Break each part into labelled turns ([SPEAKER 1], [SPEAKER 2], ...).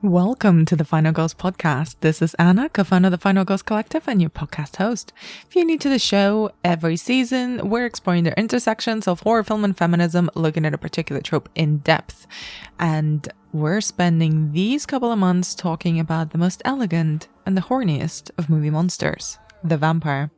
[SPEAKER 1] Welcome to the Final Girls podcast. This is Anna, co-founder of the Final Girls Collective and your podcast host. If you're new to the show, every season we're exploring the intersections of horror film and feminism, looking at a particular trope in depth. And we're spending these couple of months talking about the most elegant and the horniest of movie monsters, the vampire.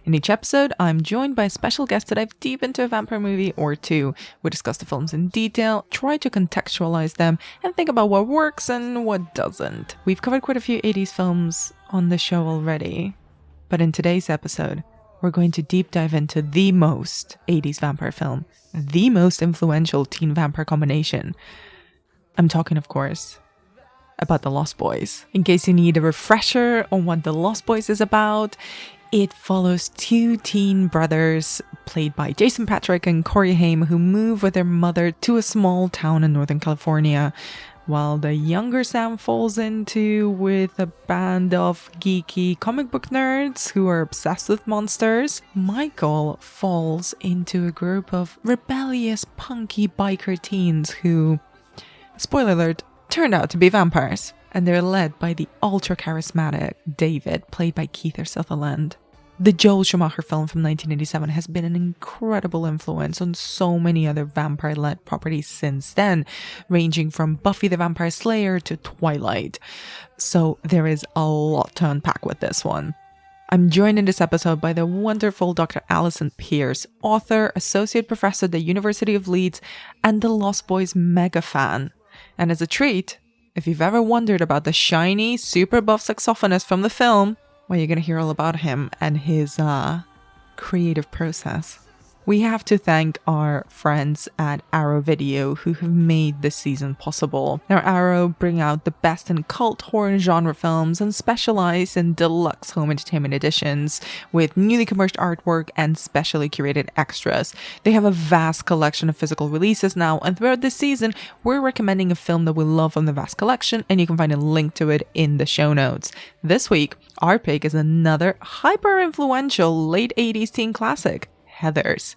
[SPEAKER 1] In each episode, I'm joined by a special guest to dive deep into a vampire movie or two. We discuss the films in detail, try to contextualize them, and think about what works and what doesn't. We've covered quite a few 80s films on the show already, but in today's episode, we're going to deep dive into the most 80s vampire film, the most influential teen vampire combination. I'm talking, of course, about The Lost Boys. In case you need a refresher on what The Lost Boys is about, it follows two teen brothers, played by Jason Patric and Corey Haim, who move with their mother to a small town in Northern California, while the younger Sam falls into with a band of geeky comic book nerds who are obsessed with monsters. Michael falls into a group of rebellious, punky biker teens who, spoiler alert, turned out to be vampires. And they're led by the ultra-charismatic David, played by Keith Sutherland. The Joel Schumacher film from 1987 has been an incredible influence on so many other vampire-led properties since then, ranging from Buffy the Vampire Slayer to Twilight. So there is a lot to unpack with this one. I'm joined in this episode by the wonderful Dr. Alison Pierce, author, associate professor at the University of Leeds, and the Lost Boys mega fan. And as a treat, if you've ever wondered about the shiny, super buff saxophonist from the film, well, you're going to hear all about him and his creative process. We have to thank our friends at Arrow Video who have made this season possible. Now, Arrow bring out the best in cult horror and genre films and specialize in deluxe home entertainment editions with newly commercial artwork and specially curated extras. They have a vast collection of physical releases now, and throughout this season, we're recommending a film that we love from the vast collection, and you can find a link to it in the show notes. This week, our pick is another hyper-influential late 80s teen classic, Heathers.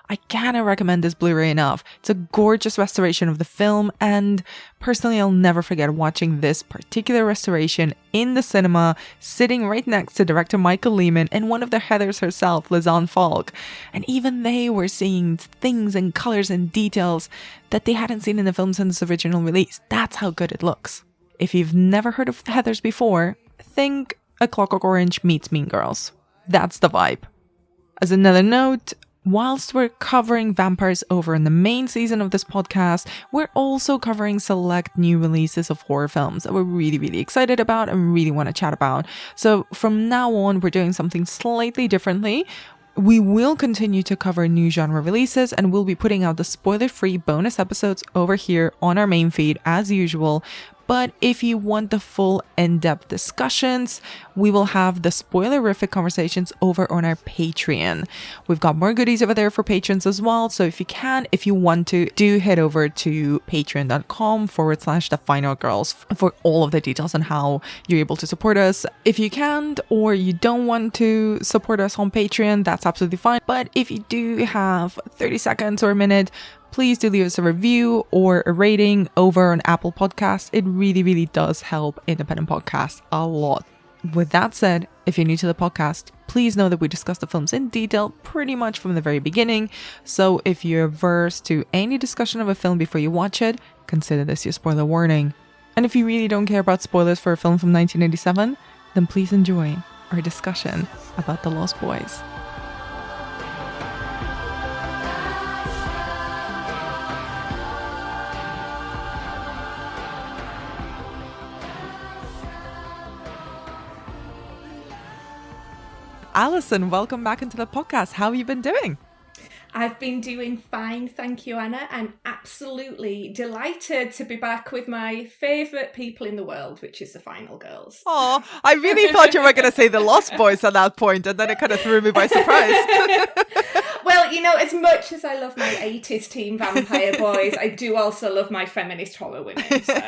[SPEAKER 1] I cannot recommend this Blu-ray enough. It's a gorgeous restoration of the film, and personally I'll never forget watching this particular restoration in the cinema, sitting right next to director Michael Lehman and one of the Heathers herself, Lisanne Falk. And even they were seeing things and colors and details that they hadn't seen in the film since its original release. That's how good it looks. If you've never heard of Heathers before, think A Clockwork Orange meets Mean Girls. That's the vibe. As another note, whilst we're covering vampires over in the main season of this podcast, we're also covering select new releases of horror films that we're really excited about and really want to chat about. So from now on, we're doing something slightly differently. We will continue to cover new genre releases, and we'll be putting out the spoiler-free bonus episodes over here on our main feed as usual. But if you want the full in-depth discussions, we will have the spoilerific conversations over on our Patreon. We've got more goodies over there for patrons as well. So if you want to, do head over to patreon.com/The Final Girls for all of the details on how you're able to support us. If you can't or you don't want to support us on Patreon, that's absolutely fine. But if you do have 30 seconds or a minute, please do leave us a review or a rating over on Apple Podcasts. It really does help independent podcasts a lot. With that said, if you're new to the podcast, please know that we discuss the films in detail pretty much from the very beginning. So if you're averse to any discussion of a film before you watch it, consider this your spoiler warning. And if you really don't care about spoilers for a film from 1987, then please enjoy our discussion about The Lost Boys. Alison, welcome back into the podcast. How have you been doing?
[SPEAKER 2] I've been doing fine, thank you, Anna. I'm absolutely delighted to be back with my favourite people in the world, which is the Final Girls.
[SPEAKER 1] Oh, I really thought you were going to say the Lost Boys at that point, and then it kind of threw me by surprise.
[SPEAKER 2] Well, you know, as much as I love my 80s teen vampire boys, I do also love my feminist horror women. So,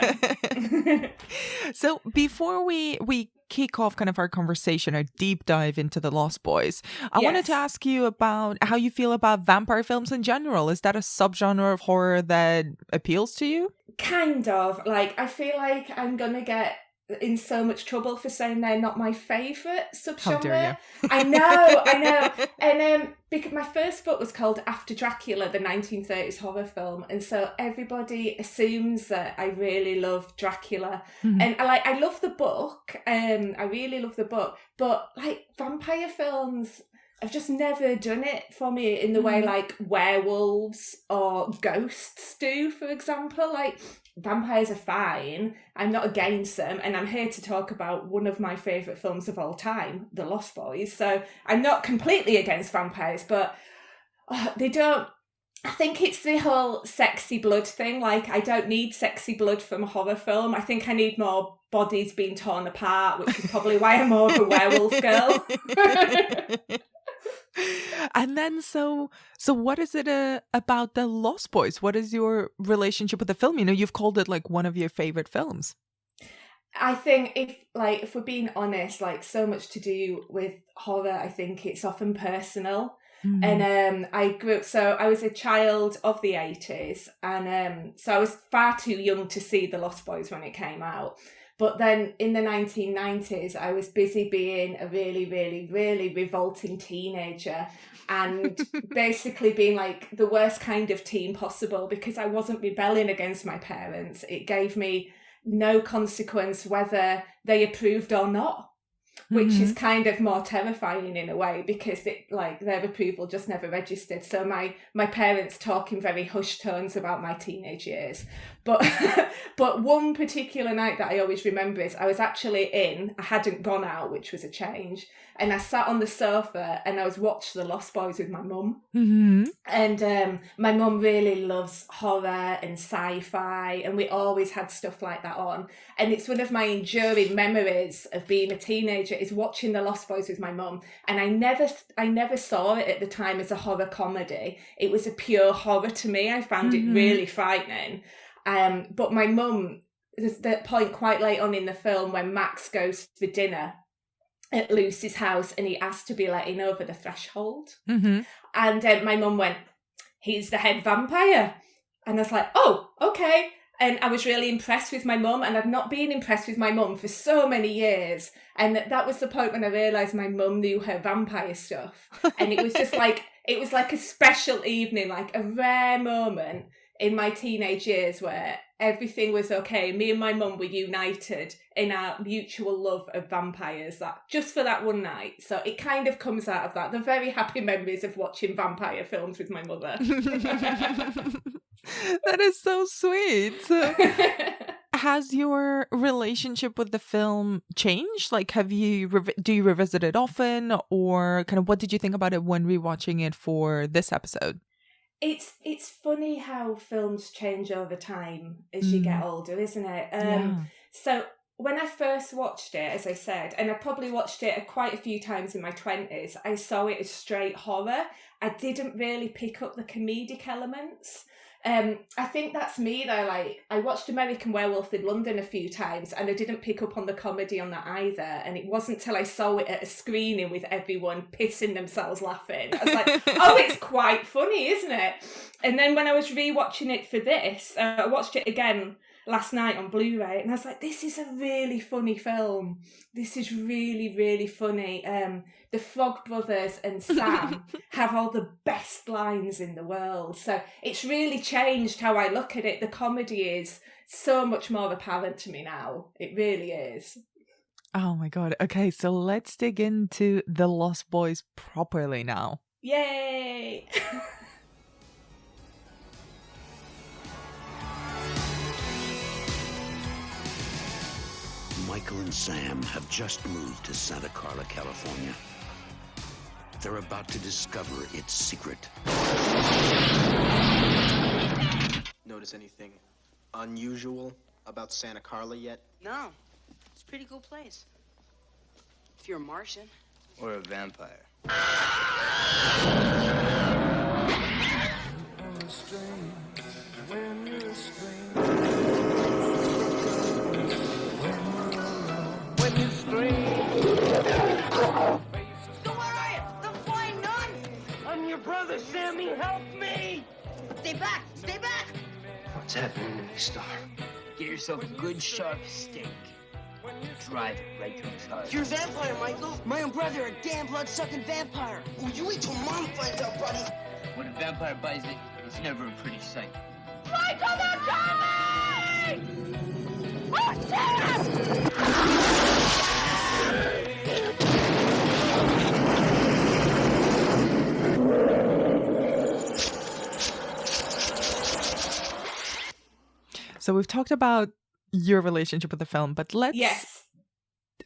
[SPEAKER 1] So before we kick off kind of our conversation, our deep dive into The Lost Boys, I wanted to ask you about how you feel about vampire films in general. Is that a subgenre of horror that appeals to you?
[SPEAKER 2] Kind of. Like, I feel like I'm going to get in so much trouble for saying they're not my favourite subgenre.
[SPEAKER 1] How dare you?
[SPEAKER 2] I know. And because my first book was called After Dracula, the 1930s horror film, and so everybody assumes that I really love Dracula.
[SPEAKER 1] Mm-hmm.
[SPEAKER 2] And I love the book. I really love the book, but like vampire films have just never done it for me in the way like werewolves or ghosts do, for example. Like, vampires are fine. I'm not against them, and I'm here to talk about one of my favourite films of all time, The Lost Boys. So I'm not completely against vampires, but they don't... I think it's the whole sexy blood thing. Like, I don't need sexy blood from a horror film. I think I need more bodies being torn apart, which is probably why I'm more of a werewolf girl.
[SPEAKER 1] And then, so what is it about The Lost Boys? What is your relationship with the film? You know, you've called it like one of your favorite films.
[SPEAKER 2] I think if we're being honest, like, so much to do with horror, I think it's often personal. Mm-hmm. And I was a child of the 80s, and so I was far too young to see The Lost Boys when it came out. But then in the 1990s, I was busy being a really, really, really revolting teenager and basically being like the worst kind of teen possible because I wasn't rebelling against my parents. It gave me no consequence whether they approved or not, which is kind of more terrifying in a way because their approval just never registered. So my parents talk in very hushed tones about my teenage years. But one particular night that I always remember is I was actually I hadn't gone out, which was a change. And I sat on the sofa and I was watching The Lost Boys with my mum. Mm-hmm. And my mum really loves horror and sci-fi, and we always had stuff like that on. And it's one of my enduring memories of being a teenager is watching The Lost Boys with my mum. And I never saw it at the time as a horror comedy. It was a pure horror to me. I found it really frightening. But my mum, there's that point quite late on in the film when Max goes for dinner at Lucy's house and he asked to be let in over the threshold. Mm-hmm. And my mum went, "He's the head vampire." And I was like, "Oh, okay." And I was really impressed with my mum, and I've not been impressed with my mum for so many years. And that was the point when I realised my mum knew her vampire stuff. And it was just like, it was like a special evening, like a rare moment in my teenage years where everything was okay. Me and my mum were united in our mutual love of vampires, that just for that one night. So it kind of comes out of that. The very happy memories of watching vampire films with my mother.
[SPEAKER 1] That is so sweet. So, has your relationship with the film changed? Like, do you revisit it often, or kind of what did you think about it when rewatching it for this episode?
[SPEAKER 2] It's funny how films change over time as you get older, isn't it? So when I first watched it, as I said, and I probably watched it quite a few times in my 20s, I saw it as straight horror. I didn't really pick up the comedic elements. I think that's me though. Like, I watched American Werewolf in London a few times and I didn't pick up on the comedy on that either. And it wasn't till I saw it at a screening with everyone pissing themselves laughing, I was like, oh, it's quite funny, isn't it? And then when I was rewatching it for this, I watched it again last night on Blu-ray, and I was like, this is a really funny film. This is really, really funny. The Frog Brothers and Sam have all the best lines in the world. So it's really changed how I look at it. The comedy is so much more apparent to me now. It really is.
[SPEAKER 1] Oh my God. Okay, so let's dig into The Lost Boys properly now.
[SPEAKER 2] Yay!
[SPEAKER 3] Michael and Sam have just moved to Santa Carla, California. They're about to discover its secret.
[SPEAKER 4] Notice anything unusual about Santa Carla yet?
[SPEAKER 5] No. It's a pretty cool place. If you're a Martian.
[SPEAKER 4] Or a vampire.
[SPEAKER 6] When you're strange. Sammy, help me!
[SPEAKER 5] Stay back! Stay back!
[SPEAKER 4] What's happening to me, Star?
[SPEAKER 6] Get yourself a good sharp steak. Drive it right to his heart.
[SPEAKER 5] You're a vampire, Michael. My own brother, a damn blood-sucking vampire.
[SPEAKER 4] Oh, you wait till Mom finds out, buddy.
[SPEAKER 6] When a vampire buys it, it's never a pretty sight.
[SPEAKER 5] Michael, they're coming! Oh,
[SPEAKER 1] So we've talked about your relationship with the film, but
[SPEAKER 2] Yes.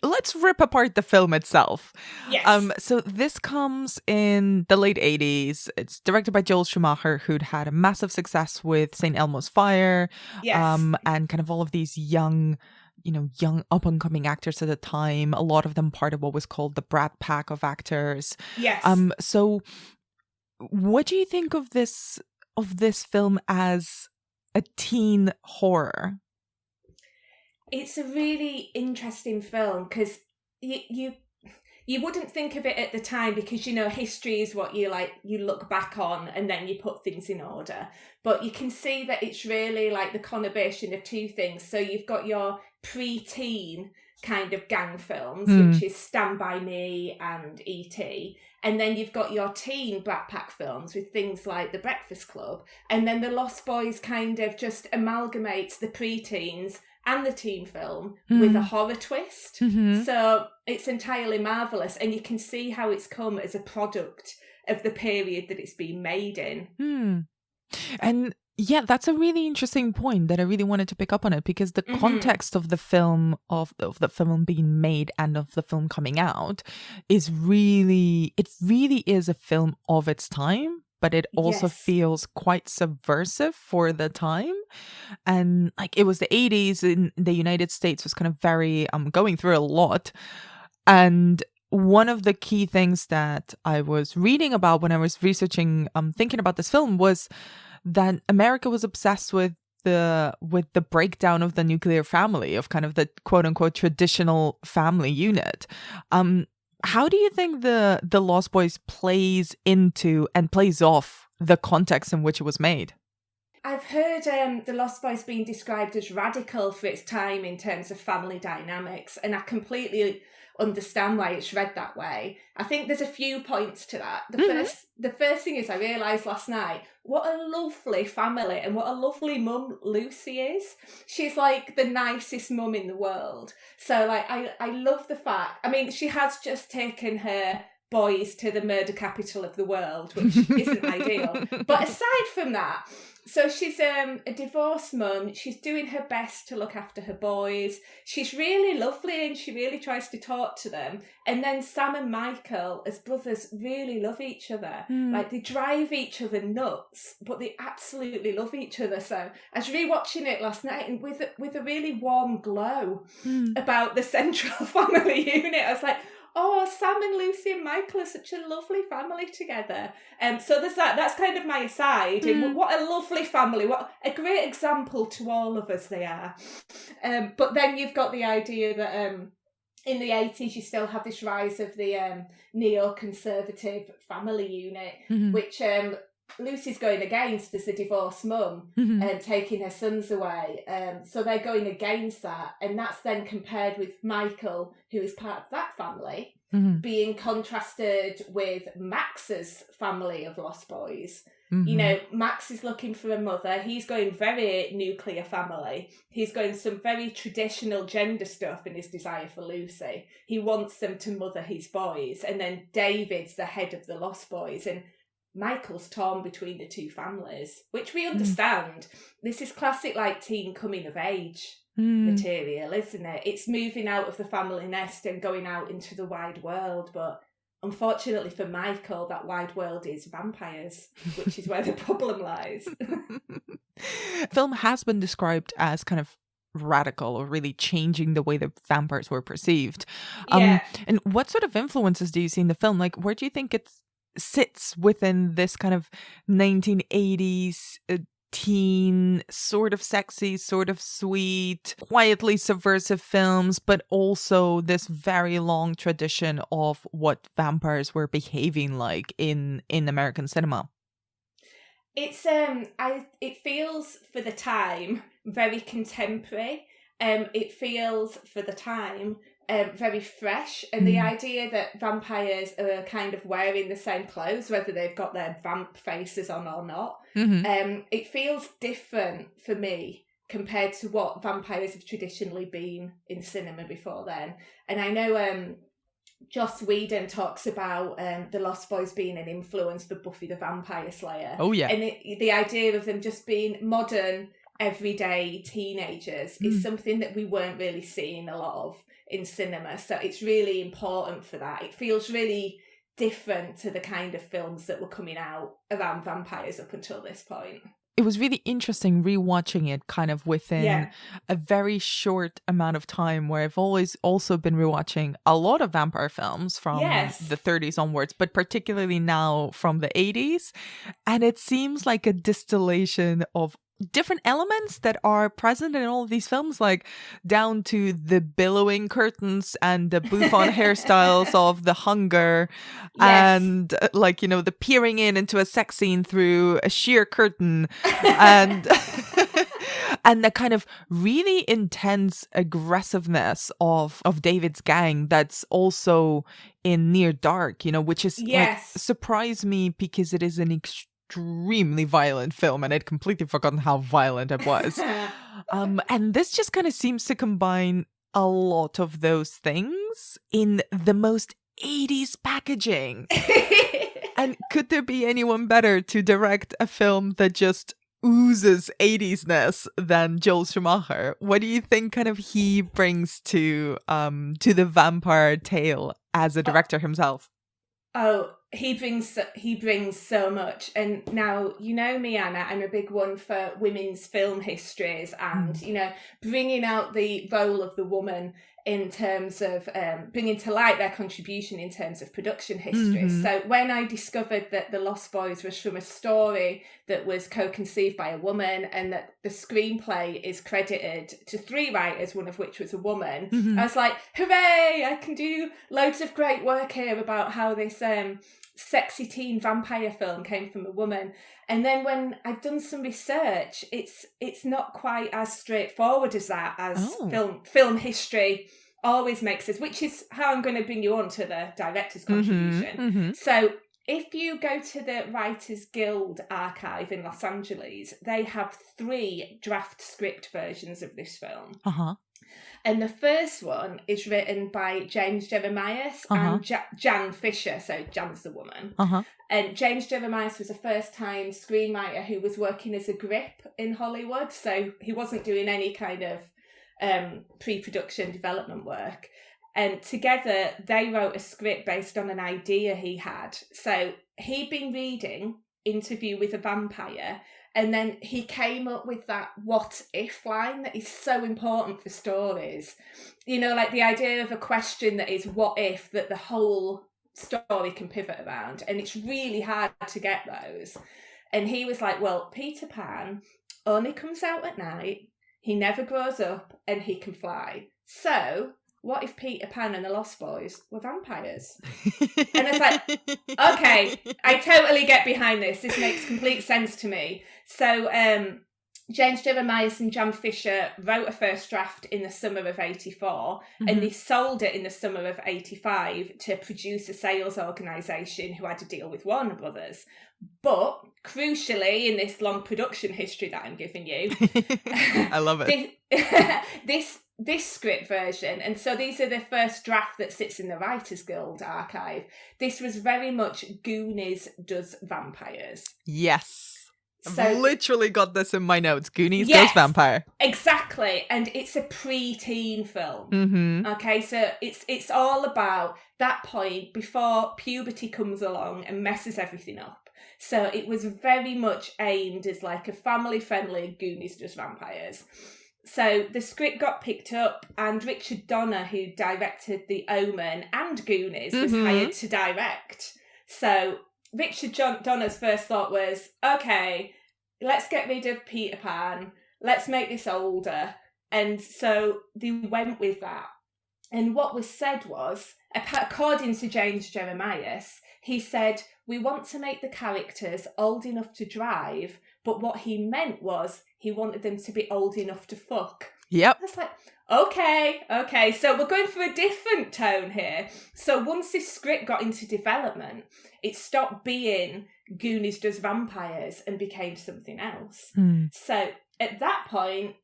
[SPEAKER 1] let's rip apart the film itself.
[SPEAKER 2] Yes.
[SPEAKER 1] So this comes in the late 80s. It's directed by Joel Schumacher, who'd had a massive success with St. Elmo's Fire,
[SPEAKER 2] Yes.
[SPEAKER 1] and kind of all of these young up and coming actors at the time. A lot of them part of what was called the Brat Pack of actors.
[SPEAKER 2] Yes.
[SPEAKER 1] So what do you think of this film as a teen horror?
[SPEAKER 2] It's a really interesting film because you wouldn't think of it at the time because, history is what you look back on and then you put things in order. But you can see that it's really like the combination of two things. So you've got your pre-teen kind of gang films, which is Stand By Me and E.T. And then you've got your teen Brat Pack films with things like The Breakfast Club. And then The Lost Boys kind of just amalgamates the pre-teens and the teen film with a horror twist. So it's entirely marvellous. And you can see how it's come as a product of the period that it's been made in.
[SPEAKER 1] And yeah, that's a really interesting point that I really wanted to pick up on it, because the context of the film, of the film being made and of the film coming out is really is a film of its time, but it also feels quite subversive for the time. And like, it was the 80s in the United States, was kind of very going through a lot. And one of the key things that I was reading about when I was researching, thinking about this film, was that America was obsessed with the breakdown of the nuclear family, of kind of the quote unquote traditional family unit. How do you think the Lost Boys plays into and plays off the context in which it was made?
[SPEAKER 2] I've heard The Lost Boys being described as radical for its time in terms of family dynamics, and I completely understand why it's read that way. I think there's a few points to that. The first thing is, I realised last night what a lovely family and what a lovely mum Lucy is. She's like the nicest mum in the world. So like I love the fact, I mean, she has just taken her boys to the murder capital of the world, which isn't ideal. But aside from that, so she's a divorced mum. She's doing her best to look after her boys. She's really lovely and she really tries to talk to them. And then Sam and Michael, as brothers, really love each other. Like, they drive each other nuts, but they absolutely love each other. So I was rewatching it last night, and with a really warm glow about the central family unit. I was like, oh, Sam and Lucy and Michael are such a lovely family together. So there's that. That's kind of my aside. And what a lovely family. What a great example to all of us they are. But then you've got the idea that in the 80s you still have this rise of the neoconservative family unit, which Lucy's going against as a divorced mum and taking her sons away. So they're going against that. And that's then compared with Michael, who is part of that family, being contrasted with Max's family of Lost Boys. You know, Max is looking for a mother. He's going very nuclear family. He's going some very traditional gender stuff in his desire for Lucy. He wants them to mother his boys. And then David's the head of the Lost Boys. And Michael's torn between the two families, which we understand. This is classic, like, teen coming of age material, isn't it? It's moving out of the family nest and going out into the wide world. But unfortunately for Michael, that wide world is vampires, which is where the problem lies.
[SPEAKER 1] Film has been described as kind of radical, or really changing the way that vampires were perceived. And what sort of influences do you see in the film? Like, where do you think it sits within this kind of 1980s teen, sort of sexy, sort of sweet, quietly subversive films, but also this very long tradition of what vampires were behaving like in American cinema?
[SPEAKER 2] It feels for the time very contemporary. It feels for the time very fresh, and the idea that vampires are kind of wearing the same clothes, whether they've got their vamp faces on or not, it feels different for me compared to what vampires have traditionally been in cinema before then. And I know Joss Whedon talks about the Lost Boys being an influence for Buffy the Vampire Slayer.
[SPEAKER 1] Oh, yeah.
[SPEAKER 2] And the idea of them just being modern, everyday teenagers is something that we weren't really seeing a lot of in cinema. So it's really important for that. It feels really different to the kind of films that were coming out around vampires up until this point.
[SPEAKER 1] It was really interesting rewatching it kind of within a very short amount of time, where I've always also been rewatching a lot of vampire films from the 30s onwards, but particularly now from the 80s. And it seems like a distillation of different elements that are present in all of these films, like down to the billowing curtains and the bouffant hairstyles of The Hunger, and like, you know, the peering into a sex scene through a sheer curtain, and and the kind of really intense aggressiveness of David's gang that's also in Near Dark, you know, which is like, surprised me because it is an extremely violent film, and I'd completely forgotten how violent it was. And this just kind of seems to combine a lot of those things in the most 80s packaging. And could there be anyone better to direct a film that just oozes 80s-ness than Joel Schumacher? What do you think kind of he brings to the vampire tale as a director himself?
[SPEAKER 2] Oh, he brings so much. And now, you know me, Anna, I'm a big one for women's film histories and, you know, bringing out the role of the woman in terms of bringing to light their contribution in terms of production history. So when I discovered that The Lost Boys was from a story that was co-conceived by a woman, and that the screenplay is credited to 3 writers, one of which was a woman, I was like, hooray, I can do loads of great work here about how this sexy teen vampire film came from a woman. And then when I've done some research, it's not quite as straightforward as that, as film history always makes us, which is how I'm going to bring you on to the director's contribution. So if you go to the Writers Guild archive in Los Angeles, they have 3 draft script versions of this film. And the first one is written by James Jeremias and Jan Fisher. So Jan's the woman. And James Jeremias was a first-time screenwriter who was working as a grip in Hollywood. So he wasn't doing any kind of pre-production development work. And together they wrote a script based on an idea he had. So he'd been reading Interview with a Vampire, and then he came up with that what if line that is so important for stories. You know, like the idea of a question that is what if, that the whole story can pivot around. And it's really hard to get those. And he was like, well, Peter Pan only comes out at night, he never grows up, and he can fly. So what if Peter Pan and the Lost Boys were vampires? And it's like, okay, I totally get behind this. This makes complete sense to me. So James Jeremias and Jan Fisher wrote a first draft in the summer of 84, and they sold it in the summer of 85 to a producer sales organisation who had to deal with Warner Brothers. But crucially, in this long production history that I'm giving you,
[SPEAKER 1] I love it.
[SPEAKER 2] This script version, and so these are the first draft that sits in the Writers Guild archive. This was very much Goonies does vampires.
[SPEAKER 1] Yes. I've literally got this in my notes. Goonies goes vampire.
[SPEAKER 2] Exactly. And it's a pre-teen film. Okay, so it's all about that point before puberty comes along and messes everything up. So it was very much aimed as like a family-friendly Goonies does vampires. So the script got picked up, and Richard Donner, who directed The Omen and Goonies, was hired to direct. So Richard Donner's first thought was, okay, let's get rid of Peter Pan, let's make this older. And so they went with that. And what was said was, according to James Jeremias, he said, "We want to make the characters old enough to drive, but what he meant was he wanted them to be old enough to fuck."
[SPEAKER 1] Yep.
[SPEAKER 2] I was like, okay, so we're going for a different tone here. So once this script got into development, it stopped being Goonies does vampires and became something else. So at that point,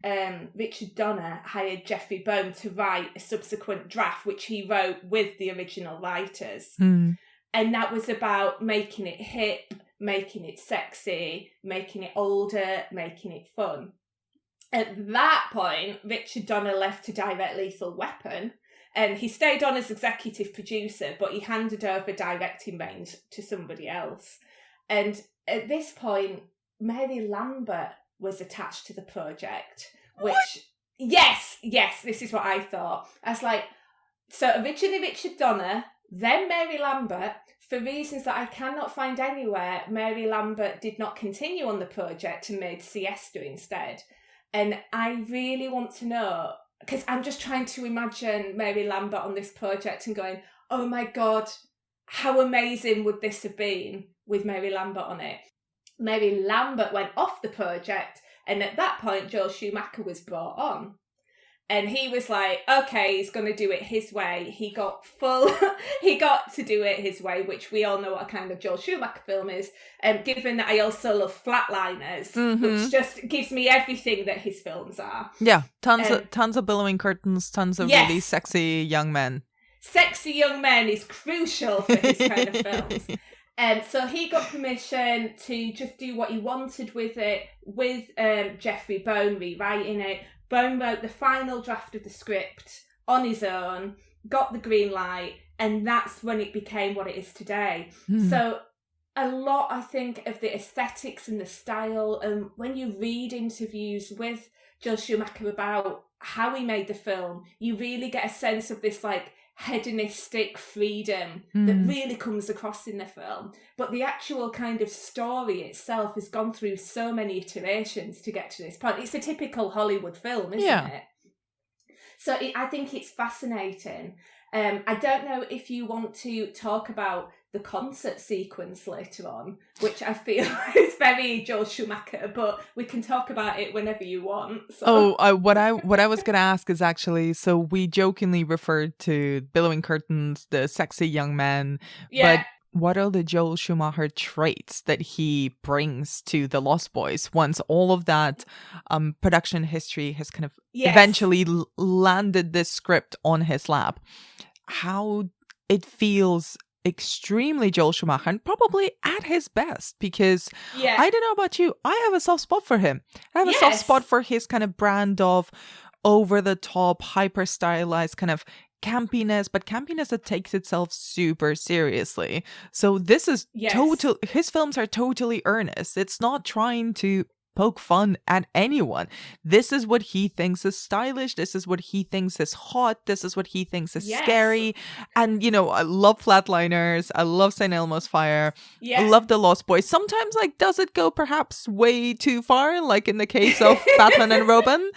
[SPEAKER 2] Richard Donner hired Jeffrey Bone to write a subsequent draft, which he wrote with the original writers. And that was about making it hip, making it sexy, making it older, making it fun. At that point, Richard Donner left to direct Lethal Weapon, and he stayed on as executive producer, but he handed over directing reins to somebody else. And at this point, Mary Lambert was attached to the project, which, yes, this is what I thought. I was like, so originally Richard Donner, then Mary Lambert. For reasons that I cannot find anywhere, Mary Lambert did not continue on the project and made Siesta instead. And I really want to know, because I'm just trying to imagine Mary Lambert on this project and going, oh my God, how amazing would this have been with Mary Lambert on it? Mary Lambert went off the project, and at that point, Joel Schumacher was brought on. And he was like, okay, he's going to do it his way. He got to do it his way, which we all know what a kind of Joel Schumacher film is. Given that I also love Flatliners, which just gives me everything that his films are.
[SPEAKER 1] Yeah, tons of billowing curtains, tons of really sexy young men.
[SPEAKER 2] Sexy young men is crucial for his kind of films. So he got permission to just do what he wanted with it, with Jeffrey Bone rewriting it. Bone wrote the final draft of the script on his own, got the green light, and that's when it became what it is today. So a lot, I think, of the aesthetics and the style, and when you read interviews with Joel Schumacher about how he made the film, you really get a sense of this like hedonistic freedom that really comes across in the film. But the actual kind of story itself has gone through so many iterations to get to this point. It's a typical Hollywood film, isn't it? So I think it's fascinating. I don't know if you want to talk about the concert sequence later on, which I feel is very Joel Schumacher, but we can talk about it whenever you want. So.
[SPEAKER 1] What I was going to ask is actually, so we jokingly referred to billowing curtains, the sexy young men, but what are the Joel Schumacher traits that he brings to the Lost Boys once all of that production history has kind of eventually landed this script on his lap? How it feels extremely Joel Schumacher and probably at his best, because I don't know about you, I have a soft spot for him. I have a soft spot for his kind of brand of over the top, hyper stylized kind of campiness, but campiness that takes itself super seriously. So this is his films are totally earnest. It's not trying to poke fun at anyone. This is what he thinks is stylish. This is what he thinks is hot. This is what he thinks is scary. And, you know, I love Flatliners. I love St. Elmo's Fire. I love The Lost Boys. Sometimes, like, does it go perhaps way too far? Like in the case of Batman and Robin?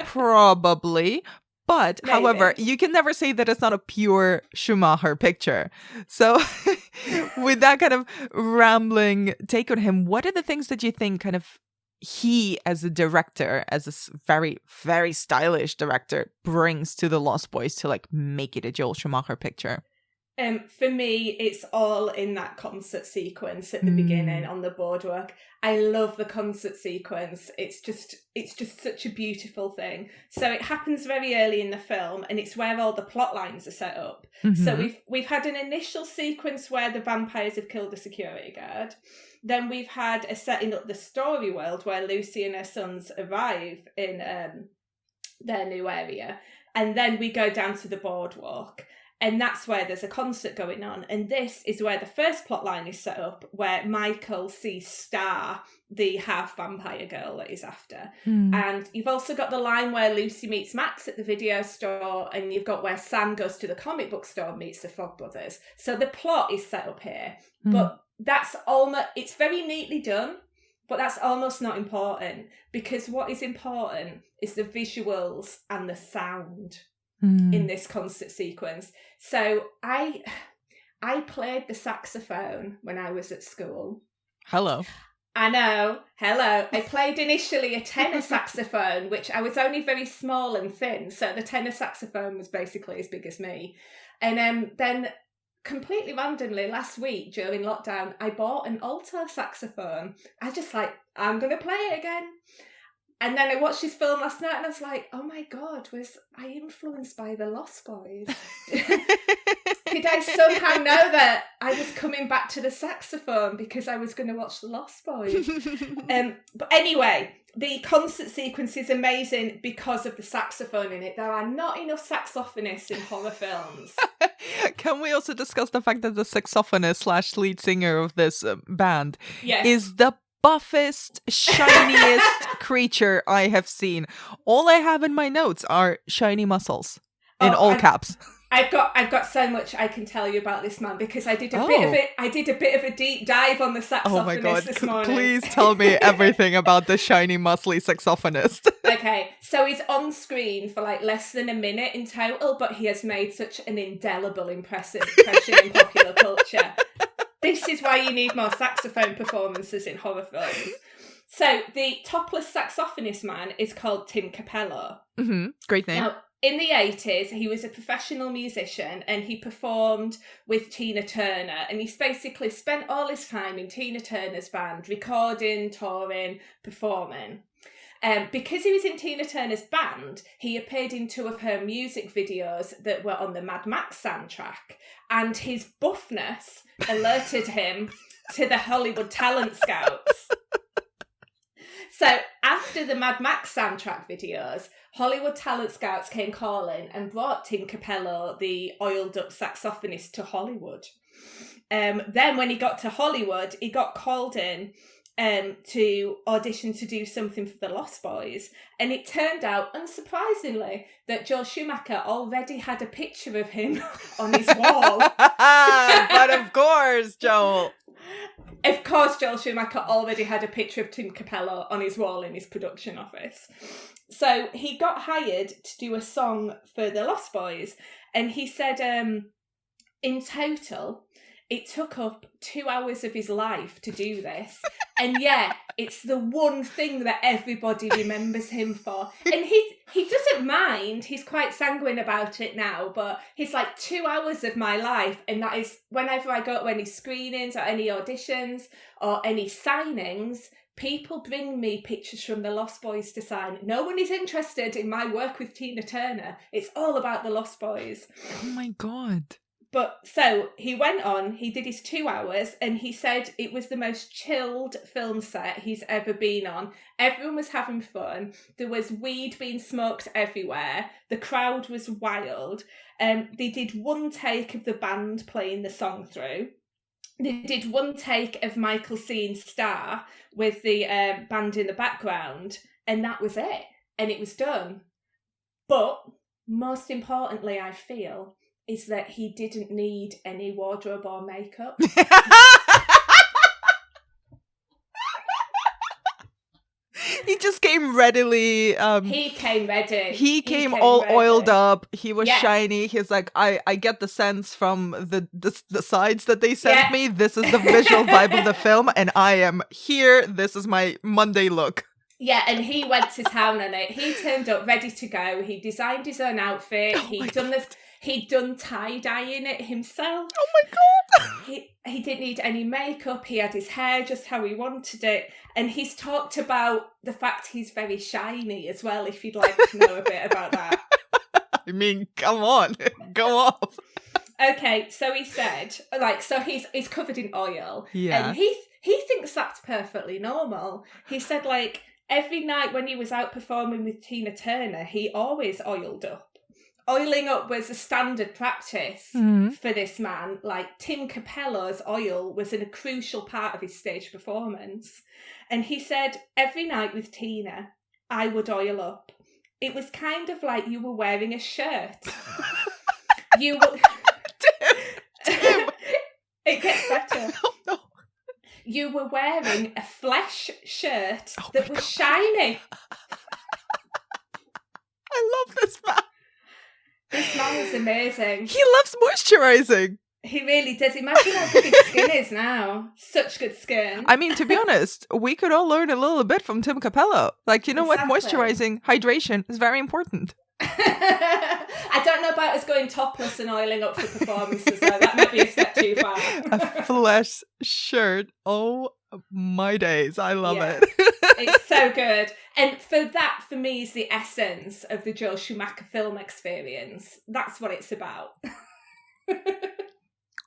[SPEAKER 1] Probably. But, however, you can never say that it's not a pure Schumacher picture. So, with that kind of rambling take on him, what are the things that you think kind of he, as a director, as a very, very stylish director, brings to The Lost Boys to, like, make it a Joel Schumacher picture?
[SPEAKER 2] For me, it's all in that concert sequence at the beginning on the boardwalk. I love the concert sequence. It's just such a beautiful thing. So it happens very early in the film, and it's where all the plot lines are set up. So we've had an initial sequence where the vampires have killed a security guard. Then we've had a setting up the story world where Lucy and her sons arrive in their new area. And then we go down to the boardwalk. And that's where there's a concert going on. And this is where the first plotline is set up, where Michael sees Star, the half-vampire girl that he's after. And you've also got the line where Lucy meets Max at the video store, and you've got where Sam goes to the comic book store and meets the Frog Brothers. So the plot is set up here. But that's almost, it's very neatly done, but that's almost not important, because what is important is the visuals and the sound. in this concert sequence. So I played the saxophone when I was at school.
[SPEAKER 1] Hello.
[SPEAKER 2] I know. Hello. I played initially a tenor saxophone, which I was only very small and thin. So the tenor saxophone was basically as big as me. And then completely randomly last week during lockdown, I bought an alto saxophone. I just I'm going to play it again. And then I watched this film last night and I was like, oh my God, was I influenced by The Lost Boys? Did I somehow know that I was coming back to the saxophone because I was going to watch The Lost Boys? But anyway, the concert sequence is amazing because of the saxophone in it. There are not enough saxophonists in horror films.
[SPEAKER 1] Can we also discuss the fact that the saxophonist / lead singer of this band
[SPEAKER 2] Yes.
[SPEAKER 1] is the buffest, shiniest creature I have seen? All I have in my notes are shiny muscles in all caps.
[SPEAKER 2] I've got so much I can tell you about this man because I did a bit of it. I did a bit of a deep dive on the saxophonist
[SPEAKER 1] Oh my God!
[SPEAKER 2] this morning.
[SPEAKER 1] Please tell me everything about the shiny, muscly saxophonist.
[SPEAKER 2] Okay, so he's on screen for less than a minute in total, but he has made such an indelible impression in popular culture. This is why you need more saxophone performances in horror films. So the topless saxophonist man is called Tim Capello.
[SPEAKER 1] Mm-hmm. Great name.
[SPEAKER 2] Now, in the 80s, he was a professional musician and he performed with Tina Turner. And he's basically spent all his time in Tina Turner's band, recording, touring, performing. Because he was in Tina Turner's band, he appeared in 2 of her music videos that were on the Mad Max soundtrack. And his buffness alerted him to the Hollywood talent scouts. So after the Mad Max soundtrack videos, Hollywood talent scouts came calling and brought Tim Capello, the oiled-up saxophonist, to Hollywood. Then when he got to Hollywood, he got called in to audition to do something for The Lost Boys. And it turned out, unsurprisingly, that Joel Schumacher already had a picture of him on his wall.
[SPEAKER 1] But of course, Joel.
[SPEAKER 2] Of course, Joel Schumacher already had a picture of Tim Capello on his wall in his production office. So he got hired to do a song for The Lost Boys. And he said in total, it took up 2 hours of his life to do this. And yeah, it's the one thing that everybody remembers him for. And he doesn't mind. He's quite sanguine about it now. But he's 2 hours of my life. And that is whenever I go to any screenings or any auditions or any signings, people bring me pictures from The Lost Boys to sign. No one is interested in my work with Tina Turner. It's all about The Lost Boys.
[SPEAKER 1] Oh my God.
[SPEAKER 2] But so he went on, he did his 2 hours, and he said it was the most chilled film set he's ever been on. Everyone was having fun. There was weed being smoked everywhere. The crowd was wild. They did one take of the band playing the song through. They did one take of Michael seeing Star with the band in the background, and that was it. And it was done. But most importantly, I feel, is that he didn't need any wardrobe or makeup.
[SPEAKER 1] He just came readily.
[SPEAKER 2] He came ready.
[SPEAKER 1] He came all
[SPEAKER 2] ready.
[SPEAKER 1] oiled up. He was
[SPEAKER 2] Yeah.
[SPEAKER 1] shiny. He's like, I get the sense from the sides that they sent
[SPEAKER 2] Yeah.
[SPEAKER 1] me. This is the visual vibe of the film, and I am here. This is my Monday look.
[SPEAKER 2] Yeah, and he went to town on it. He turned up ready to go. He designed his own outfit. He'd done tie-dyeing it himself.
[SPEAKER 1] Oh my God.
[SPEAKER 2] He didn't need any makeup. He had his hair just how he wanted it. And he's talked about the fact he's very shiny as well, if you'd like to know a bit about that.
[SPEAKER 1] I mean, come on. Go off.
[SPEAKER 2] Okay, so he said, so he's covered in oil.
[SPEAKER 1] Yeah.
[SPEAKER 2] And he thinks that's perfectly normal. He said, every night when he was out performing with Tina Turner, he always oiled up. Oiling up was a standard practice for this man. Tim Capello's oil was a crucial part of his stage performance. And he said, every night with Tina, I would oil up. It was kind of like you were wearing a shirt. You were...
[SPEAKER 1] Tim.
[SPEAKER 2] It gets better.
[SPEAKER 1] Oh, no.
[SPEAKER 2] You were wearing a flesh shirt
[SPEAKER 1] Oh
[SPEAKER 2] that
[SPEAKER 1] my
[SPEAKER 2] was
[SPEAKER 1] God.
[SPEAKER 2] shiny.
[SPEAKER 1] I love this man.
[SPEAKER 2] is amazing.
[SPEAKER 1] He loves moisturizing.
[SPEAKER 2] He really does. Imagine how good his skin is now. Such good skin.
[SPEAKER 1] I mean, to be honest, we could all learn a little bit from Tim Capello. Like, you know what? Moisturizing, hydration is very important.
[SPEAKER 2] I don't know about us going topless and oiling up for performances, though. That might be a step too far.
[SPEAKER 1] A flesh shirt. Oh my days. I love it.
[SPEAKER 2] It's so good. And for me, is the essence of the Joel Schumacher film experience. That's what it's about.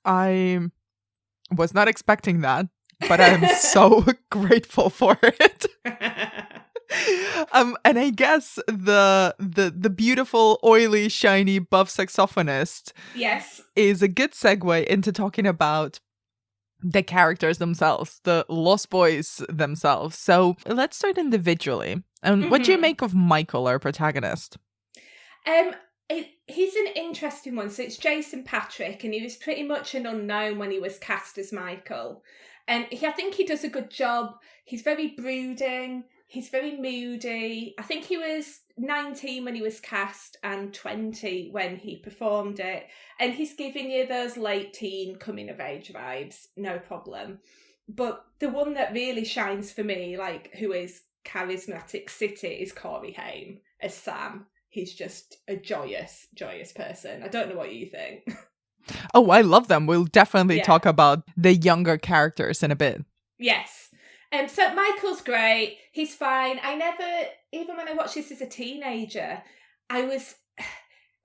[SPEAKER 1] I was not expecting that, but I'm so grateful for it. And I guess the beautiful, oily, shiny, buff saxophonist is a good segue into talking about the characters themselves, the Lost Boys themselves. So let's start individually. And what do you make of Michael, our protagonist?
[SPEAKER 2] He's an interesting one. So it's Jason Patric, and he was pretty much an unknown when he was cast as Michael. And I think he does a good job. He's very brooding. He's very moody. I think he was 19 when he was cast and 20 when he performed it. And he's giving you those late teen coming of age vibes, no problem. But the one that really shines for me, like who is charismatic city, is Corey Haim as Sam. He's just a joyous, joyous person. I don't know what you think.
[SPEAKER 1] Oh, I love them. We'll definitely talk about the younger characters in a bit.
[SPEAKER 2] Yes. So Michael's great. He's fine. I never, even when I watched this as a teenager, I was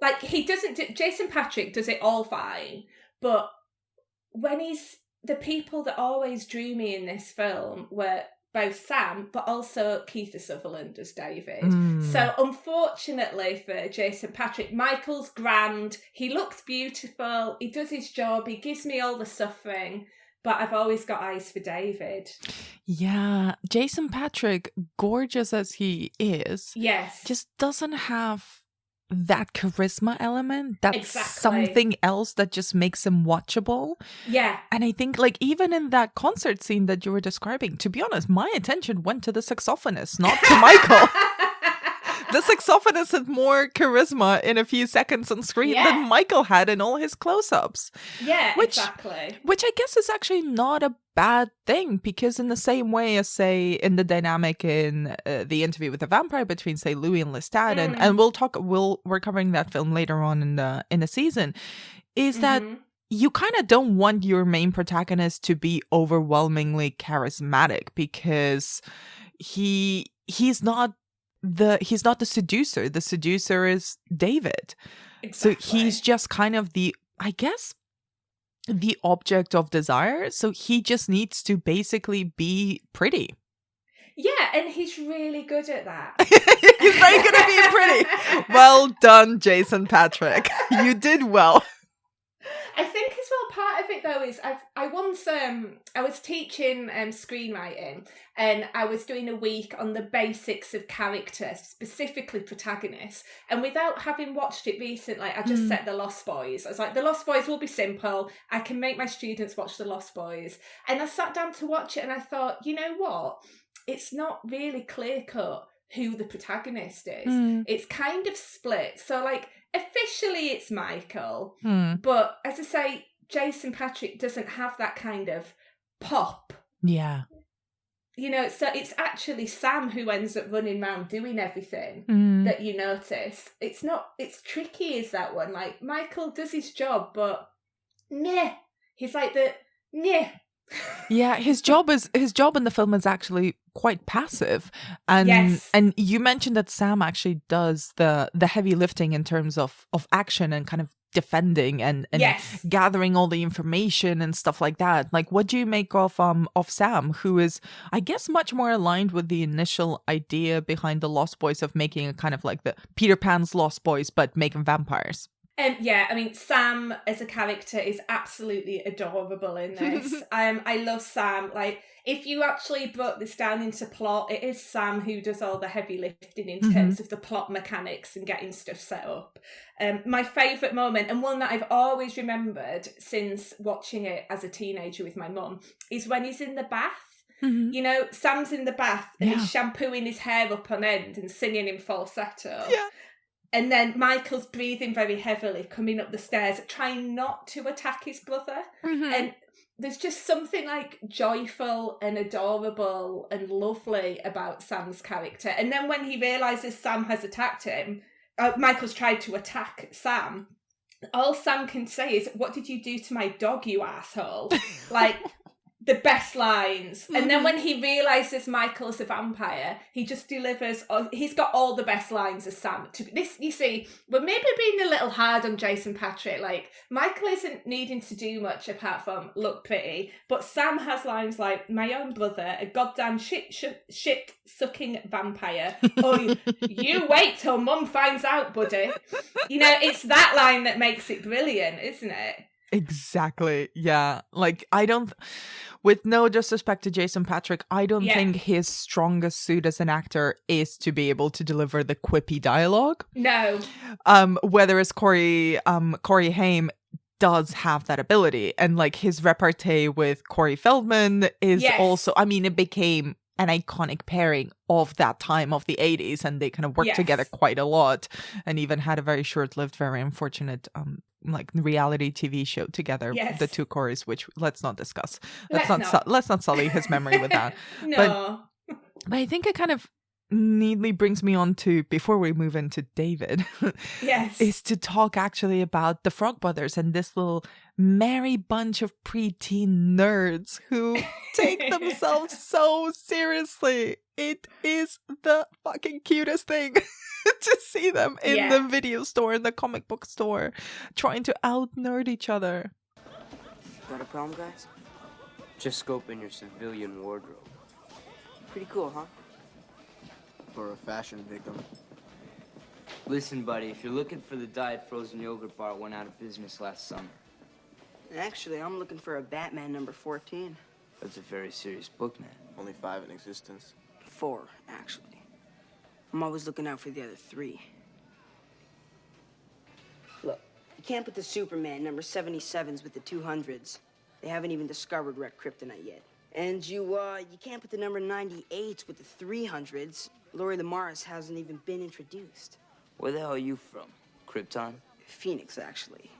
[SPEAKER 2] like, Jason Patric does it all fine. But when the people that always drew me in this film were both Sam, but also Kiefer Sutherland as David. So unfortunately for Jason Patric, Michael's grand. He looks beautiful. He does his job. He gives me all the suffering. But I've always got eyes for David. Yeah,
[SPEAKER 1] Jason Patric, gorgeous as he is, just doesn't have that charisma element. That's something else that just makes him watchable.
[SPEAKER 2] Yeah.
[SPEAKER 1] And I think, like, even in that concert scene that you were describing, to be honest, my attention went to the saxophonist, not to Michael. The saxophonist had more charisma in a few seconds on screen than Michael had in all his close-ups.
[SPEAKER 2] Yeah, exactly.
[SPEAKER 1] Which I guess is actually not a bad thing, because in the same way as, say, in the dynamic in the Interview with the Vampire between, say, Louis and Lestat, and we're covering that film later on in the season, is that you kind of don't want your main protagonist to be overwhelmingly charismatic, because he's not the seducer. The seducer is David. Exactly. So he's just kind of the object of desire. So he just needs to basically be pretty.
[SPEAKER 2] Yeah, and he's really good at that.
[SPEAKER 1] He's very good at being pretty. Well done, Jason Patric. You did well.
[SPEAKER 2] I think as well, part of it though is I once I was teaching screenwriting, and I was doing a week on the basics of character, specifically protagonists. And without having watched it recently, I just set The Lost Boys. I was like, The Lost Boys will be simple. I can make my students watch The Lost Boys. And I sat down to watch it, and I thought, you know what? It's not really clear cut who the protagonist is. It's kind of split. So like, officially it's Michael, but as I say, Jason Patric doesn't have that kind of pop.
[SPEAKER 1] Yeah.
[SPEAKER 2] You know, so it's actually Sam who ends up running around doing everything that you notice. It's tricky, is that one. Like, Michael does his job, but he's like
[SPEAKER 1] Yeah, his job in the film is actually quite passive, and you mentioned that Sam actually does the heavy lifting in terms of action and kind of defending and gathering all the information and stuff like that. Like, what do you make of Sam, who is, I guess, much more aligned with the initial idea behind the Lost Boys of making a kind of like the Peter Pan's Lost Boys, but making vampires?
[SPEAKER 2] I mean, Sam as a character is absolutely adorable in this. I love Sam. Like, if you actually broke this down into plot, it is Sam who does all the heavy lifting in terms of the plot mechanics and getting stuff set up. My favourite moment, and one that I've always remembered since watching it as a teenager with my mum, is when he's in the bath. You know, Sam's in the bath and he's shampooing his hair up on end and singing in falsetto.
[SPEAKER 1] Yeah.
[SPEAKER 2] And then Michael's breathing very heavily, coming up the stairs, trying not to attack his brother.
[SPEAKER 1] Mm-hmm.
[SPEAKER 2] And there's just something like joyful and adorable and lovely about Sam's character. And then when he realises Sam has attacked him, Michael's tried to attack Sam, all Sam can say is, "What did you do to my dog, you asshole?" Like, the best lines. And then when he realises Michael's a vampire, he just delivers, he's got all the best lines as Sam. You see, we're maybe being a little hard on Jason Patric. Like, Michael isn't needing to do much apart from look pretty, but Sam has lines like, "My own brother, a goddamn shit-sucking vampire." "Oh, you wait till Mum finds out, buddy." You know, it's that line that makes it brilliant, isn't it?
[SPEAKER 1] Exactly. Yeah. Like, with no disrespect to Jason Patric, I don't think his strongest suit as an actor is to be able to deliver the quippy dialogue.
[SPEAKER 2] No.
[SPEAKER 1] Whereas Corey Haim does have that ability, and like his repartee with Corey Feldman is also, I mean, it became an iconic pairing of that time of the 80s, and they kind of worked together quite a lot, and even had a very short-lived, very unfortunate reality TV show together, the two Coreys, which let's not discuss. Let's not sully his memory with that.
[SPEAKER 2] No.
[SPEAKER 1] But I think it kind of neatly brings me on to, before we move into David, is to talk actually about the Frog Brothers and this little merry bunch of preteen nerds who take themselves so seriously. It is the fucking cutest thing to see them in the video store, in the comic book store, trying to out-nerd each other.
[SPEAKER 6] Got a problem, guys? Just scope in your civilian wardrobe. Pretty cool, huh?
[SPEAKER 7] For a fashion victim.
[SPEAKER 6] Listen, buddy, if you're looking for the diet frozen yogurt bar, it went out of business last summer.
[SPEAKER 5] Actually, I'm looking for a Batman number 14.
[SPEAKER 6] That's a very serious book, man.
[SPEAKER 7] Only 5 in existence.
[SPEAKER 5] 4, actually. I'm always looking out for the other 3. Look, you can't put the Superman number 77s with the 200s. They haven't even discovered red kryptonite yet. And you can't put the number 98s with the 300s. Lori Lamaris hasn't even been introduced.
[SPEAKER 6] Where the hell are you from? Krypton?
[SPEAKER 5] Phoenix, actually.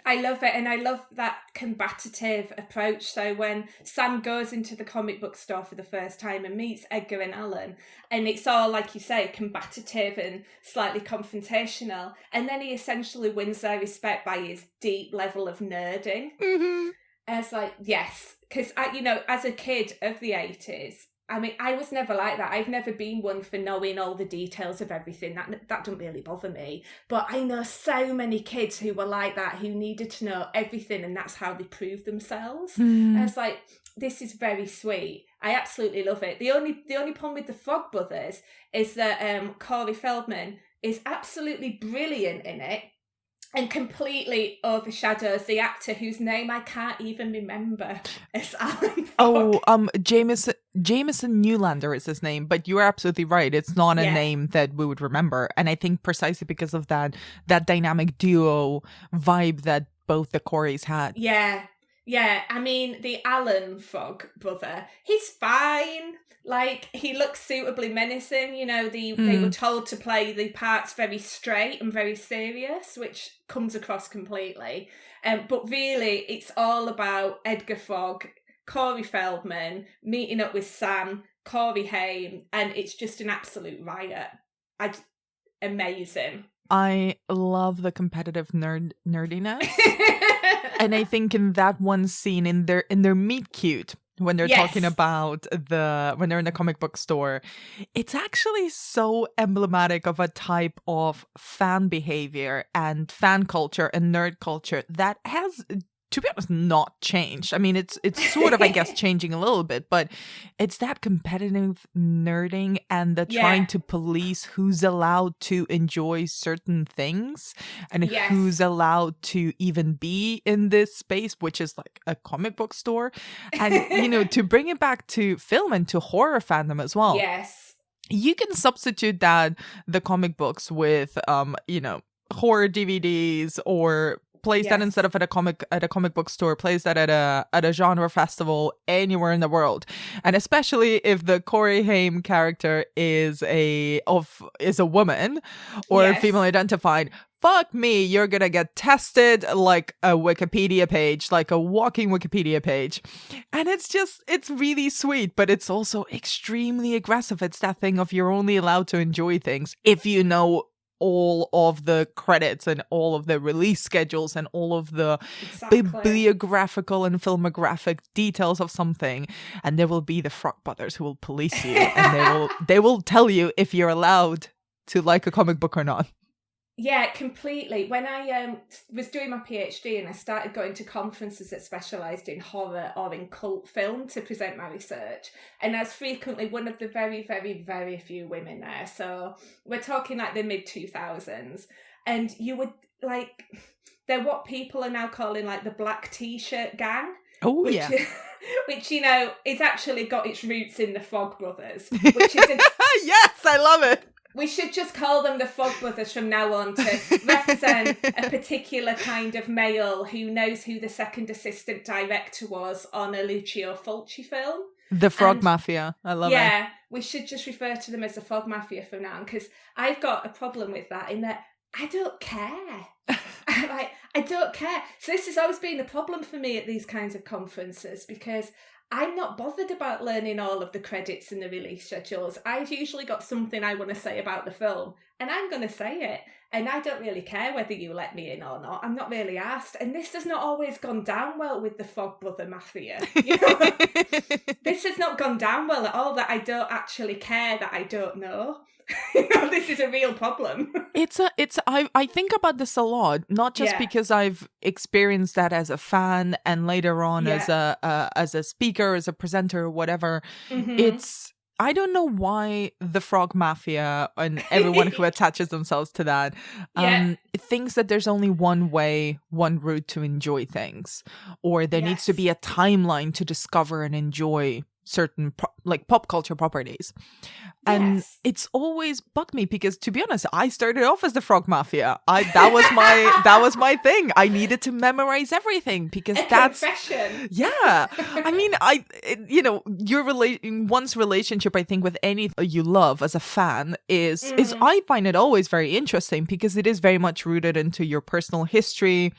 [SPEAKER 2] I love it, and I love that combative approach. So when Sam goes into the comic book store for the first time and meets Edgar and Alan, and it's all, like you say, combative and slightly confrontational, and then he essentially wins their respect by his deep level of nerding.
[SPEAKER 1] Mm-hmm.
[SPEAKER 2] And it's like, yes, because, as a kid of the 80s, I mean, I was never like that. I've never been one for knowing all the details of everything. That don't really bother me. But I know so many kids who were like that, who needed to know everything, and that's how they proved themselves. And it's like, this is very sweet. I absolutely love it. The only problem with the Frog Brothers is that Corey Feldman is absolutely brilliant in it, and completely overshadows the actor whose name I can't even remember as Alan Fogg.
[SPEAKER 1] Jameson Newlander is his name, but you're absolutely right. It's not a name that we would remember. And I think precisely because of that dynamic duo vibe that both the Coreys had.
[SPEAKER 2] Yeah. I mean, the Alan Fogg brother, he's fine. Like, he looks suitably menacing. They were told to play the parts very straight and very serious, which comes across completely. But really, it's all about Edgar Fogg, Corey Feldman, meeting up with Sam, Corey Haim, and it's just an absolute riot. Amazing.
[SPEAKER 1] I love the competitive nerdiness. And I think in that one scene, in their meet cute, when they're talking about when they're in the comic book store, it's actually so emblematic of a type of fan behavior and fan culture and nerd culture that has, to be honest, not changed. I mean, it's sort of, I guess, changing a little bit, but it's that competitive nerding and the trying to police who's allowed to enjoy certain things and who's allowed to even be in this space, which is like a comic book store. And, to bring it back to film and to horror fandom as well.
[SPEAKER 2] Yes.
[SPEAKER 1] You can substitute the comic books with, horror DVDs or plays that
[SPEAKER 2] Yes.
[SPEAKER 1] instead of at a comic book store, plays that at a genre festival anywhere in the world. And especially if the Corey Haim character is a woman or
[SPEAKER 2] Yes.
[SPEAKER 1] female identified, fuck me, you're gonna get tested like a Wikipedia page, like a walking Wikipedia page. And it's really sweet, but it's also extremely aggressive. It's that thing of you're only allowed to enjoy things if you know all of the credits and all of the release schedules and all of the
[SPEAKER 2] Exactly.
[SPEAKER 1] bibliographical and filmographic details of something. And there will be the Frog Brothers who will police you and they will tell you if you're allowed to like a comic book or not.
[SPEAKER 2] Yeah, completely. When I was doing my PhD and I started going to conferences that specialised in horror or in cult film to present my research, and I was frequently one of the very, very, very few women there. So we're talking like the mid-2000s. And you would like, they're what people are now calling like the black t-shirt gang.
[SPEAKER 1] Oh, yeah.
[SPEAKER 2] Which, you know, is actually got its roots in the Frog Brothers, which is
[SPEAKER 1] Yes, I love it.
[SPEAKER 2] we should just call them the Frog Brothers from now on to represent a particular kind of male who knows who the second assistant director was on a Lucio Fulci film.
[SPEAKER 1] The Frog
[SPEAKER 2] And-
[SPEAKER 1] I love it.
[SPEAKER 2] Yeah, we should just refer to them as the Frog Mafia from now on, because I've got a problem with that in that I don't care. I don't care. So this has always been a problem for me at these kinds of conferences, because I'm not bothered about learning all of the credits and the release schedules. I've usually got something I want to say about the film, and I'm going to say it. And I don't really care whether you let me in or not. I'm not really asked. And this has not always gone down well with the Frog Brother Mafia. You know? This has not gone down well at all, that I don't actually care that I don't know. You know, this is a real problem.
[SPEAKER 1] I think about this a lot, not just
[SPEAKER 2] Yeah.
[SPEAKER 1] because I've experienced that as a fan and later on as a speaker, as a presenter, or whatever.
[SPEAKER 2] Mhm.
[SPEAKER 1] I don't know why the Frog Mafia and everyone who attaches themselves to that
[SPEAKER 2] Yeah.
[SPEAKER 1] thinks that there's only one way, one route to enjoy things, or there needs to
[SPEAKER 2] Yes.
[SPEAKER 1] be a timeline to discover and enjoy certain like pop culture properties. And
[SPEAKER 2] Yes.
[SPEAKER 1] it's always bugged me because, to be honest, I started off as the Frog Mafia. That was my thing. I needed to memorize everything because
[SPEAKER 2] A
[SPEAKER 1] that's
[SPEAKER 2] confession.
[SPEAKER 1] yeah. I mean, one's relationship, I think, with anything you love as a fan is I find it always very interesting because it is very much rooted into your personal history,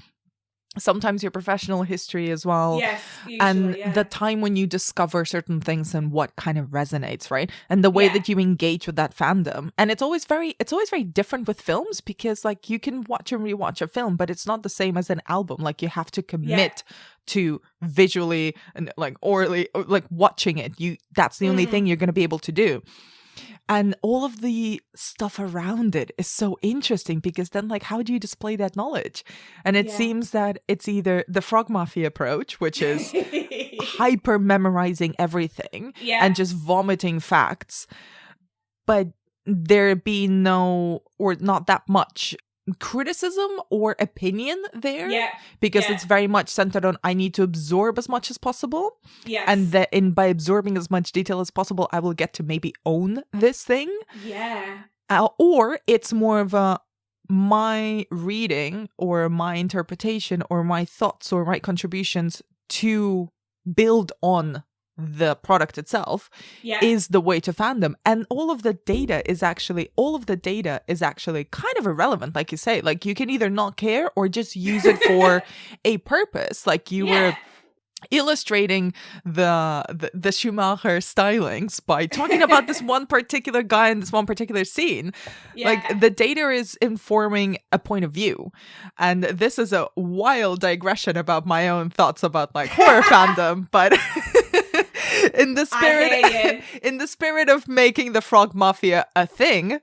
[SPEAKER 1] sometimes your professional history as well.
[SPEAKER 2] Yes, usually,
[SPEAKER 1] And
[SPEAKER 2] yeah.
[SPEAKER 1] the time when you discover certain things and what kind of resonates, right? And the way
[SPEAKER 2] Yeah.
[SPEAKER 1] that you engage with that fandom. And it's always very different with films because like you can watch and rewatch a film, but it's not the same as an album. Like you have to commit to visually and like orally, like watching it. That's the only thing you're going to be able to do. And all of the stuff around it is so interesting because then, like, how do you display that knowledge? And it seems that it's either the Frog Mafia approach, which is hyper memorizing everything and just vomiting facts, but there being no or not that much criticism or opinion there because it's very much centered on I need to absorb as much as possible.
[SPEAKER 2] Yes.
[SPEAKER 1] And that by absorbing as much detail as possible, I will get to maybe own this thing.
[SPEAKER 2] Yeah.
[SPEAKER 1] Or it's more of my reading or my interpretation or my thoughts or my contributions to build on the product itself is the way to fandom. And all of the data is actually kind of irrelevant, like you say. Like you can either not care or just use it for a purpose. Like you were illustrating the Schumacher stylings by talking about this one particular guy in this one particular scene. Like the data is informing a point of view. And this is a wild digression about my own thoughts about like horror fandom, but in the spirit of making the Frog Mafia a thing.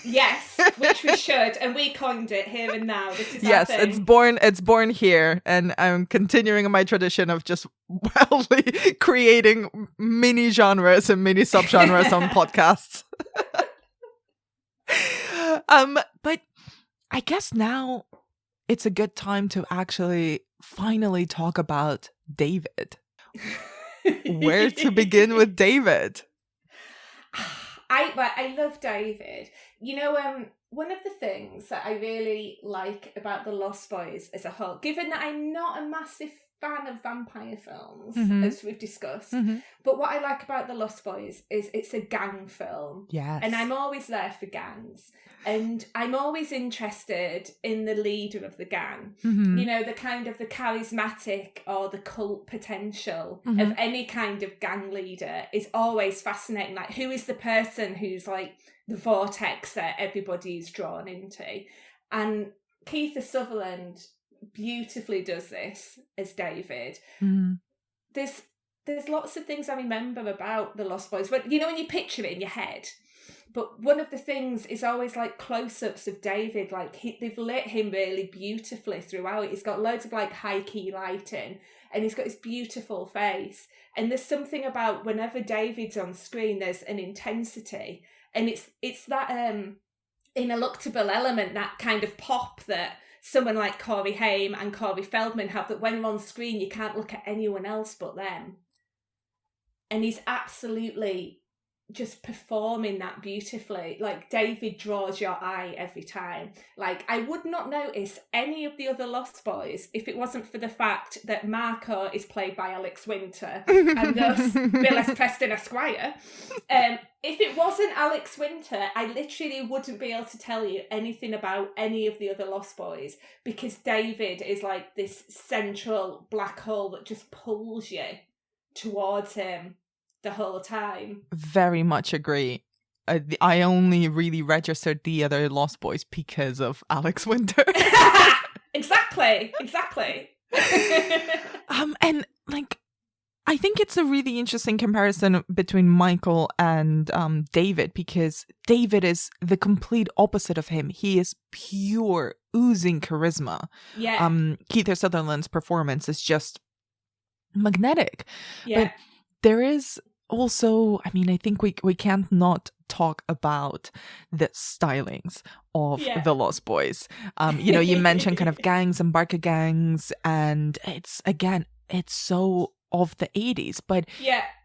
[SPEAKER 2] Yes, which we should, and we coined it here and now. This is
[SPEAKER 1] yes,
[SPEAKER 2] our thing.
[SPEAKER 1] it's born here, and I'm continuing my tradition of just wildly creating mini genres and mini subgenres on podcasts. But I guess now it's a good time to actually finally talk about David. Where to begin with David?
[SPEAKER 2] I love David. You know, one of the things that I really like about The Lost Boys as a whole, given that I'm not a massive fan of vampire films, as we've discussed, but what I like about The Lost Boys is it's a gang film.
[SPEAKER 1] Yes.
[SPEAKER 2] And I'm always there for gangs. And I'm always interested in the leader of the gang. You know, the kind of the charismatic or the cult potential of any kind of gang leader is always fascinating. Like, who is the person who's like the vortex that everybody's drawn into? And Kiefer Sutherland beautifully does this as David. There's lots of things I remember about The Lost Boys. When you picture it in your head. But one of the things is always like close-ups of David. Like they've lit him really beautifully throughout. He's got loads of like high-key lighting, and he's got his beautiful face. And there's something about whenever David's on screen, there's an intensity, and it's that ineluctable element, that kind of pop that someone like Corey Haim and Corey Feldman have, that when they're on screen you can't look at anyone else but them. And he's absolutely just performing that beautifully. Like, David draws your eye every time. Like, I would not notice any of the other Lost Boys if it wasn't for the fact that Marco is played by Alex Winter and thus Bill S. Preston Esquire. If it wasn't Alex Winter, I literally wouldn't be able to tell you anything about any of the other Lost Boys, because David is like this central black hole that just pulls you towards him the whole time.
[SPEAKER 1] Very much agree. I only really registered the other Lost Boys because of Alex Winter.
[SPEAKER 2] Exactly.
[SPEAKER 1] And like, I think it's a really interesting comparison between Michael and David, because David is the complete opposite of him. He is pure, oozing charisma.
[SPEAKER 2] Yeah.
[SPEAKER 1] Kiefer Sutherland's performance is just magnetic.
[SPEAKER 2] Yeah.
[SPEAKER 1] But there is also, I mean, I think we can't not talk about the stylings of the Lost Boys. You mentioned kind of gangs and biker gangs, and it's so of the 80s. But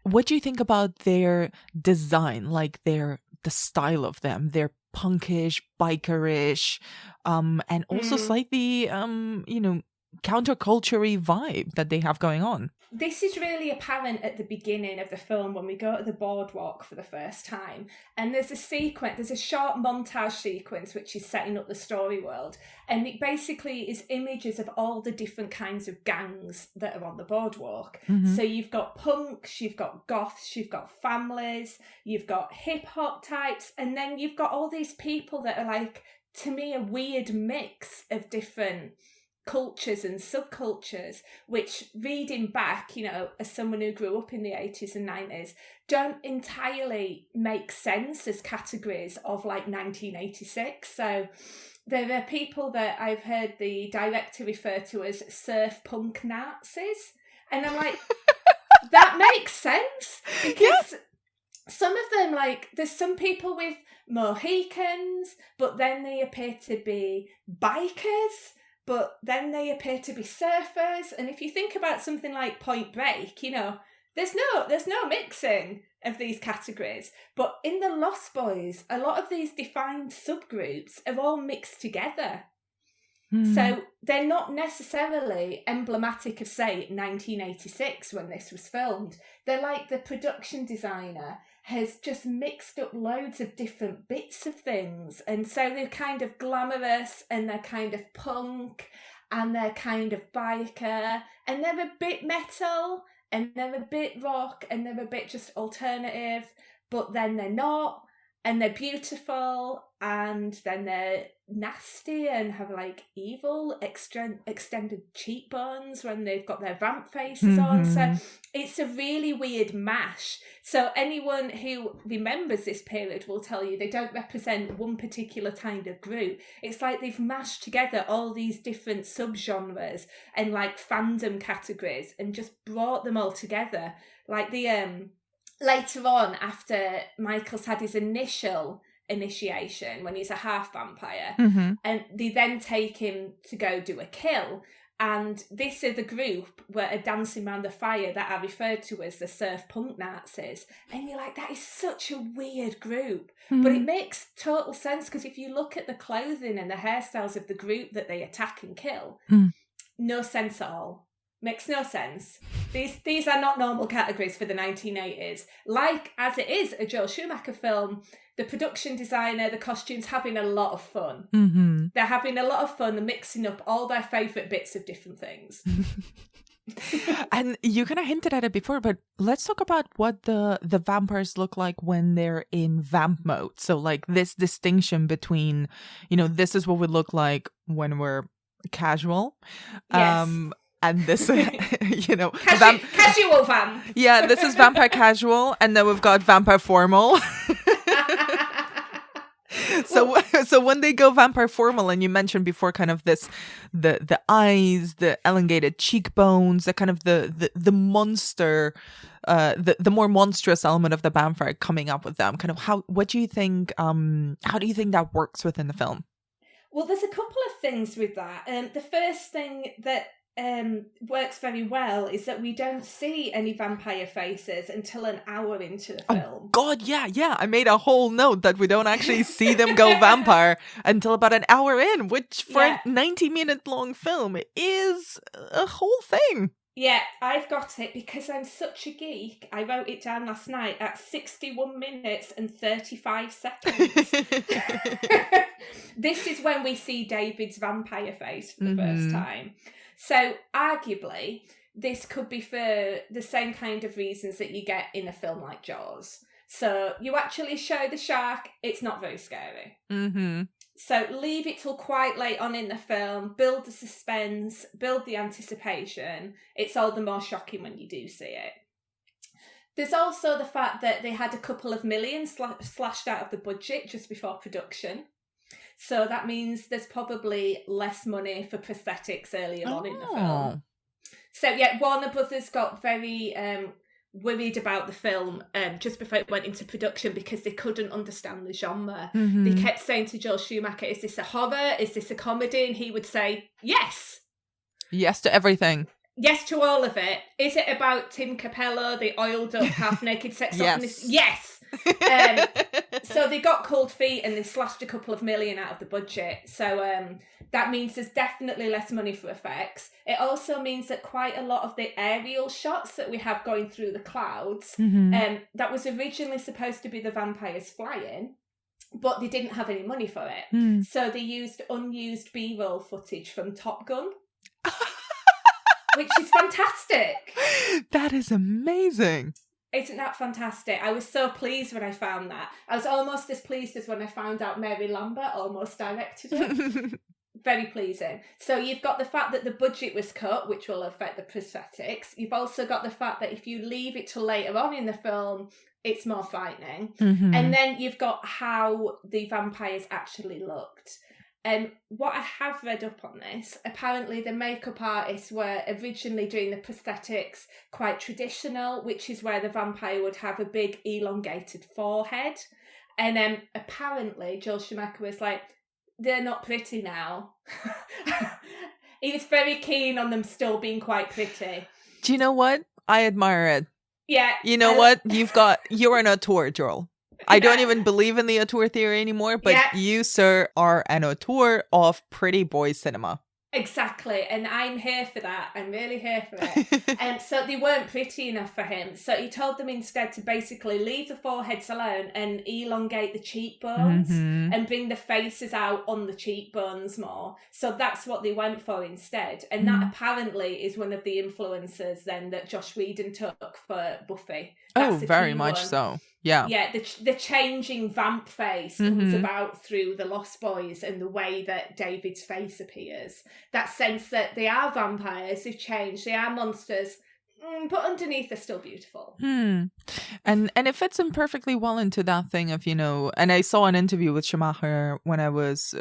[SPEAKER 1] what do you think about their design? Like the style of them? They're punkish, bikerish, and also slightly, counterculture-y vibe that they have going on.
[SPEAKER 2] This is really apparent at the beginning of the film when we go to the boardwalk for the first time. And there's a short montage sequence which is setting up the story world. And it basically is images of all the different kinds of gangs that are on the boardwalk. So you've got punks, you've got goths, you've got families, you've got hip-hop types, and then you've got all these people that are like, to me, a weird mix of different cultures and subcultures, which, reading back, as someone who grew up in the 80s and 90s, don't entirely make sense as categories of like 1986. So there are people that I've heard the director refer to as surf punk Nazis, and I'm like, that makes sense, because some of them, like, there's some people with Mohicans, but then they appear to be bikers, but then they appear to be surfers. And if you think about something like Point Break, there's no mixing of these categories. But in The Lost Boys, a lot of these defined subgroups are all mixed together. So they're not necessarily emblematic of, say, 1986 when this was filmed. They're like the production designer has just mixed up loads of different bits of things. And so they're kind of glamorous, and they're kind of punk, and they're kind of biker, and they're a bit metal, and they're a bit rock, and they're a bit just alternative, but then they're not, and they're beautiful, and then they're nasty and have like evil extended cheekbones when they've got their vamp faces on. So it's a really weird mash. So anyone who remembers this period will tell you they don't represent one particular kind of group. It's like they've mashed together all these different subgenres and like fandom categories and just brought them all together. Like the later on, after Michael's had his initiation when he's a half vampire, and they then take him to go do a kill, And this is the group that are dancing around the fire that are referred to as the surf punk Nazis. And you're like, that is such a weird group. But it makes total sense, because if you look at the clothing and the hairstyles of the group that they attack and kill, no sense at all. Makes no sense. These are not normal categories for the 1980s. Like, as it is a Joel Schumacher film, the production designer, the costumes, having a lot of fun.
[SPEAKER 1] Mm-hmm.
[SPEAKER 2] They're having a lot of fun. They're mixing up all their favourite bits of different things.
[SPEAKER 1] And you kind of hinted at it before, but let's talk about what the vampires look like when they're in vamp mode. So, like, this distinction between, this is what we look like when we're casual.
[SPEAKER 2] Yes.
[SPEAKER 1] And this,
[SPEAKER 2] Casual vamp.
[SPEAKER 1] Yeah, this is vampire casual, and then we've got vampire formal. So when they go vampire formal, and you mentioned before kind of this, the eyes, the elongated cheekbones, the kind of the monster, the more monstrous element of the vampire coming up with them. Kind of what do you think? How do you think that works within the film?
[SPEAKER 2] Well, there's a couple of things with that. The first thing that works very well is that we don't see any vampire faces until an hour into the film.
[SPEAKER 1] Oh God, yeah. I made a whole note that we don't actually see them go vampire until about an hour in, which for a 90-minute long film is a whole thing.
[SPEAKER 2] Yeah, I've got it because I'm such a geek. I wrote it down last night at 61 minutes and 35 seconds. This is when we see David's vampire face for the first time. So arguably, this could be for the same kind of reasons that you get in a film like Jaws. So you actually show the shark, it's not very scary.
[SPEAKER 1] Mm-hmm.
[SPEAKER 2] So leave it till quite late on in the film, build the suspense, build the anticipation. It's all the more shocking when you do see it. There's also the fact that they had a couple of million slashed out of the budget just before production. So that means there's probably less money for prosthetics earlier on in the film. So yeah, Warner Brothers got very worried about the film just before it went into production because they couldn't understand the genre.
[SPEAKER 1] Mm-hmm.
[SPEAKER 2] They kept saying to Joel Schumacher, is this a horror? Is this a comedy? And he would say, yes.
[SPEAKER 1] Yes to everything.
[SPEAKER 2] Yes to all of it. Is it about Tim Capello, the oiled up, half-naked sex optimist? Yes. So they got cold feet and they slashed a couple of million out of the budget. So that means there's definitely less money for effects. It also means that quite a lot of the aerial shots that we have going through the clouds, that was originally supposed to be the vampires flying, but they didn't have any money for it. So they used unused B-roll footage from Top Gun. Which is fantastic.
[SPEAKER 1] That is amazing.
[SPEAKER 2] Isn't that fantastic? I was so pleased when I found that. I was almost as pleased as when I found out Mary Lambert almost directed it. Very pleasing. So you've got the fact that the budget was cut, which will affect the prosthetics. You've also got the fact that if you leave it till later on in the film, it's more frightening. And then you've got how the vampires actually looked. And what I have read up on this, apparently the makeup artists were originally doing the prosthetics quite traditional, which is where the vampire would have a big elongated forehead. And then apparently Joel Schumacher was like, they're not pretty now. He was very keen on them still being quite pretty.
[SPEAKER 1] Do you know what? I admire it.
[SPEAKER 2] Yeah.
[SPEAKER 1] You know what? You're an auteur, Joel. I don't even believe in the auteur theory anymore, but you, sir, are an auteur of pretty boy cinema.
[SPEAKER 2] Exactly, and I'm here for that. I'm really here for it. And so they weren't pretty enough for him. So he told them instead to basically leave the foreheads alone and elongate the cheekbones and bring the faces out on the cheekbones more. So that's what they went for instead. And that apparently is one of the influences then that Joss Whedon took for Buffy. That's
[SPEAKER 1] very much so. Yeah.
[SPEAKER 2] Yeah, the changing vamp face comes about through the Lost Boys and the way that David's face appears. That sense that they are vampires who've changed, they are monsters, but underneath they're still beautiful.
[SPEAKER 1] And it fits in perfectly well into that thing of, and I saw an interview with Schumacher when I was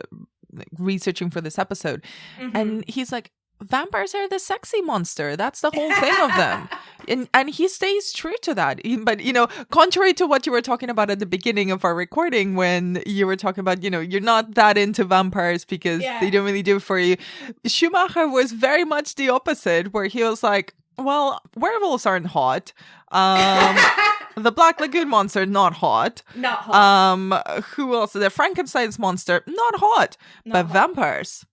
[SPEAKER 1] researching for this episode, and he's like, vampires are the sexy monster. That's the whole thing of them. And he stays true to that. But, contrary to what you were talking about at the beginning of our recording, when you were talking about, you're not that into vampires because they don't really do it for you. Schumacher was very much the opposite, where he was like, well, werewolves aren't hot. The Black Lagoon monster, not hot.
[SPEAKER 2] Not hot.
[SPEAKER 1] Who else? The Frankenstein's monster, not hot. But vampires,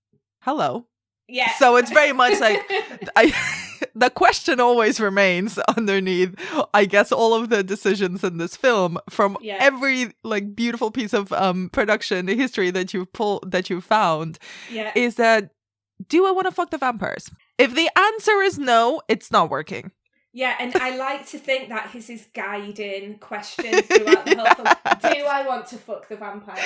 [SPEAKER 1] hello.
[SPEAKER 2] Yeah.
[SPEAKER 1] So it's very much like the question always remains underneath, I guess, all of the decisions in this film from every like beautiful piece of production history that you've found is that, do I want to fuck the vampires? If the answer is no, it's not working.
[SPEAKER 2] Yeah, and I like to think that is his guiding question throughout the whole film. Do I want to fuck the vampires?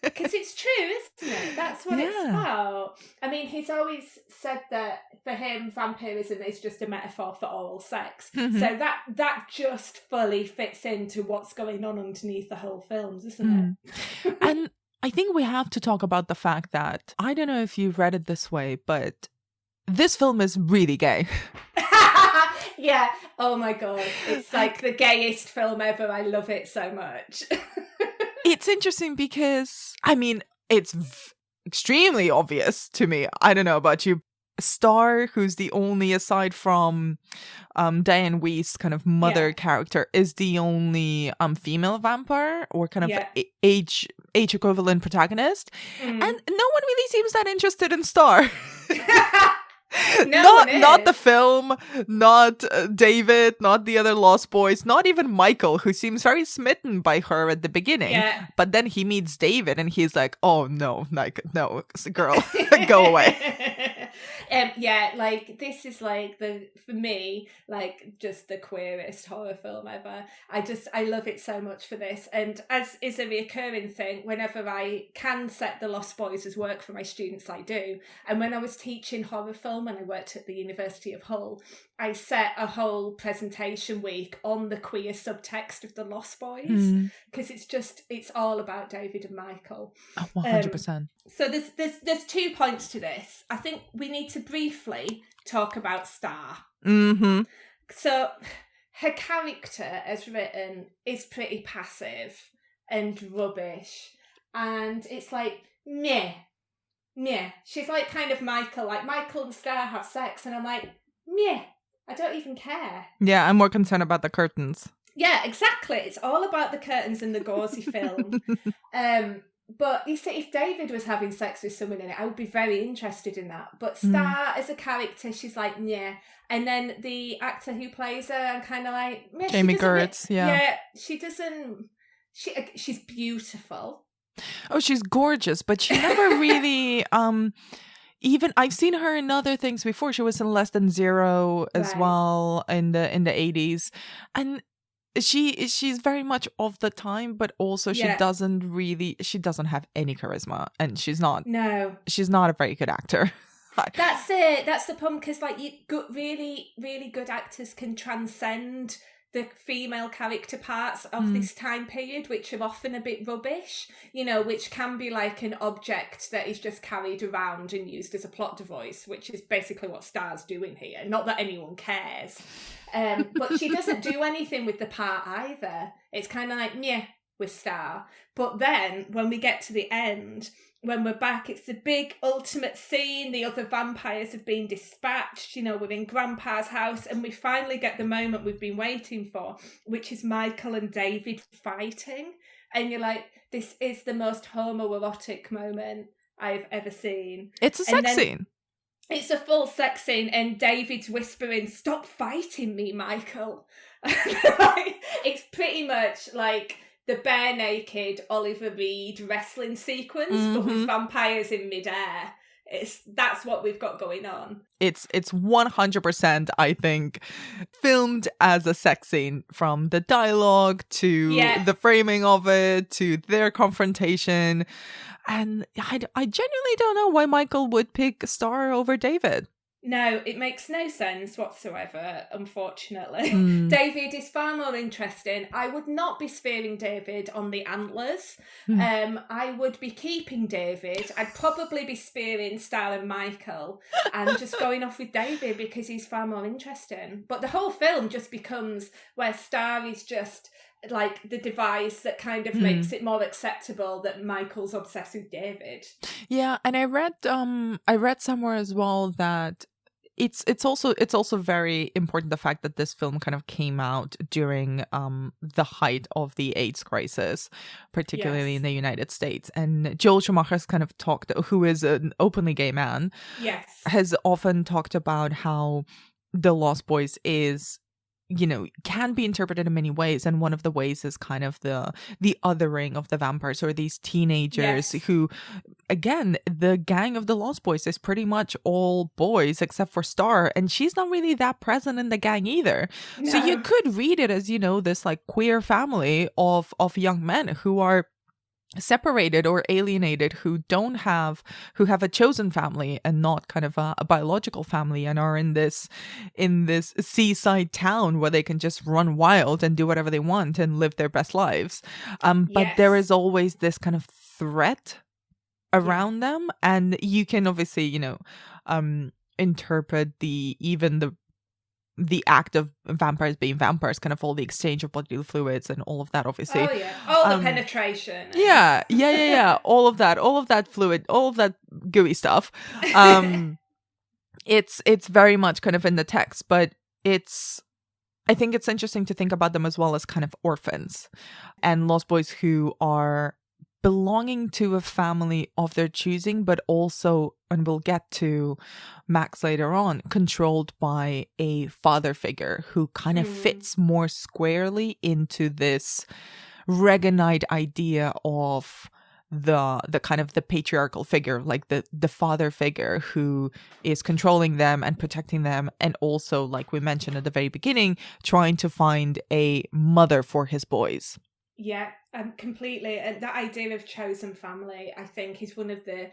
[SPEAKER 2] Because it's true, isn't it? That's what it's about. I mean, he's always said that for him, vampirism is just a metaphor for oral sex. Mm-hmm. So that just fully fits into what's going on underneath the whole film, doesn't it?
[SPEAKER 1] And I think we have to talk about the fact that, I don't know if you've read it this way, but this film is really gay.
[SPEAKER 2] Yeah. Oh my God. It's like the gayest film ever. I love it so much.
[SPEAKER 1] It's interesting because, I mean, it's extremely obvious to me. I don't know about you. Star, who's the only, aside from Diane Weist's kind of mother character, is the only female vampire or kind of age equivalent protagonist. And no one really seems that interested in Star. Not the film, not David, not the other Lost Boys, not even Michael, who seems very smitten by her at the beginning. Yeah. But then he meets David and he's like, oh no, like, no, girl, go away.
[SPEAKER 2] Like this is like for me, like just the queerest horror film ever. I love it so much for this. And as is a reoccurring thing, whenever I can set the Lost Boys as work for my students, I do. And when I was teaching horror film when I worked at the University of Hull, I set a whole presentation week on the queer subtext of the Lost Boys because it's all about David and Michael.
[SPEAKER 1] 100%.
[SPEAKER 2] So there's 2 points to this. I think we need to briefly talk about Star. Mm-hmm. So her character, as written, is pretty passive and rubbish, and it's like meh. She's like kind of Michael. Like Michael and Star have sex, and I'm like meh. I don't even care.
[SPEAKER 1] Yeah, I'm more concerned about the curtains.
[SPEAKER 2] Yeah, exactly. It's all about the curtains in the gauzy film. But you see, if David was having sex with someone in it, I would be very interested in that. But Star as a character, she's like, yeah. And then the actor who plays her, I'm kind of like, meh.
[SPEAKER 1] Jamie Gertz,
[SPEAKER 2] Yeah, she doesn't. She's beautiful.
[SPEAKER 1] Oh, she's gorgeous, but she never really. Even I've seen her in other things before. She was in Less Than Zero as well in the 80s, and she's very much of the time, but also she doesn't have any charisma, and she's not a very good actor.
[SPEAKER 2] That's it. That's the problem, because like really, really good actors can transcend the female character parts of this time period, which are often a bit rubbish, which can be like an object that is just carried around and used as a plot device, which is basically what Star's doing here. Not that anyone cares. But she doesn't do anything with the part either. It's kind of like, yeah, with Star. But then when we get to the end, when we're back, it's the big ultimate scene. The other vampires have been dispatched. We're in Grandpa's house, and we finally get the moment we've been waiting for, which is Michael and David fighting. And you're like, this is the most homoerotic moment I've ever seen.
[SPEAKER 1] It's a sex scene.
[SPEAKER 2] It's a full sex scene, and David's whispering, "Stop fighting me, Michael." It's pretty much like the bare naked Oliver Reed wrestling sequence, but with vampires in midair. That's what we've got going on.
[SPEAKER 1] It's 100%, I think, filmed as a sex scene, from the dialogue to the framing of it to their confrontation. And I genuinely don't know why Michael would pick Star over David.
[SPEAKER 2] No, it makes no sense whatsoever, unfortunately.
[SPEAKER 1] Mm.
[SPEAKER 2] David is far more interesting. I would not be spearing David on the antlers. I would be keeping David. I'd probably be spearing Star and Michael and just going off with David because he's far more interesting. But the whole film just becomes where Star is just like the device that kind of makes it more acceptable that Michael's obsessed with David.
[SPEAKER 1] Yeah, and I read somewhere as well that it's also very important, the fact that this film kind of came out during the height of the AIDS crisis, particularly in the United States. And Joel Schumacher's kind of talked, who is an openly gay man, has often talked about how The Lost Boys is, can be interpreted in many ways, and one of the ways is kind of the othering of the vampires, or these teenagers who, again, the gang of the Lost Boys is pretty much all boys except for Star, and she's not really that present in the gang either. No. So you could read it as, this like queer family of young men who are separated or alienated, who have a chosen family and not kind of a biological family, and are in this seaside town where they can just run wild and do whatever they want and live their best lives. But there is always this kind of threat around them, and you can obviously interpret the act of vampires being vampires, kind of all the exchange of bodily fluids and all of that, obviously.
[SPEAKER 2] Oh yeah, all the penetration.
[SPEAKER 1] Yeah. all of that fluid, all of that gooey stuff. It's very much kind of in the text, but I think it's interesting to think about them as well as kind of orphans and lost boys who are belonging to a family of their choosing, but also, and we'll get to Max later on, controlled by a father figure who kind of fits more squarely into this Reaganite idea of the kind of the patriarchal figure, like the father figure who is controlling them and protecting them, and also, like we mentioned at the very beginning, trying to find a mother for his boys.
[SPEAKER 2] Yeah, completely. And that idea of chosen family, I think, is one of the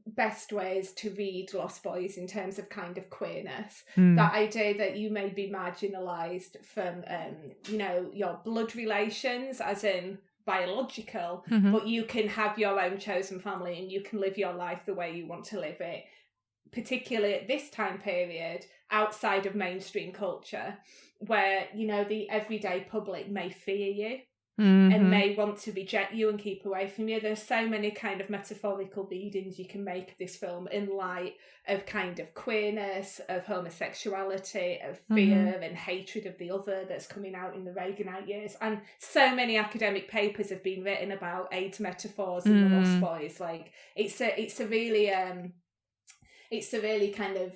[SPEAKER 2] best ways to read Lost Boys in terms of kind of queerness. That idea that you may be marginalised from, your blood relations, as in biological, but you can have your own chosen family and you can live your life the way you want to live it, particularly at this time period, outside of mainstream culture, where, the everyday public may fear you. And may want to reject you and keep away from you. There's so many kind of metaphorical readings you can make of this film in light of kind of queerness, of homosexuality, of fear and hatred of the other that's coming out in the Reaganite years. And so many academic papers have been written about AIDS metaphors in The Lost Boys. Like it's a really kind of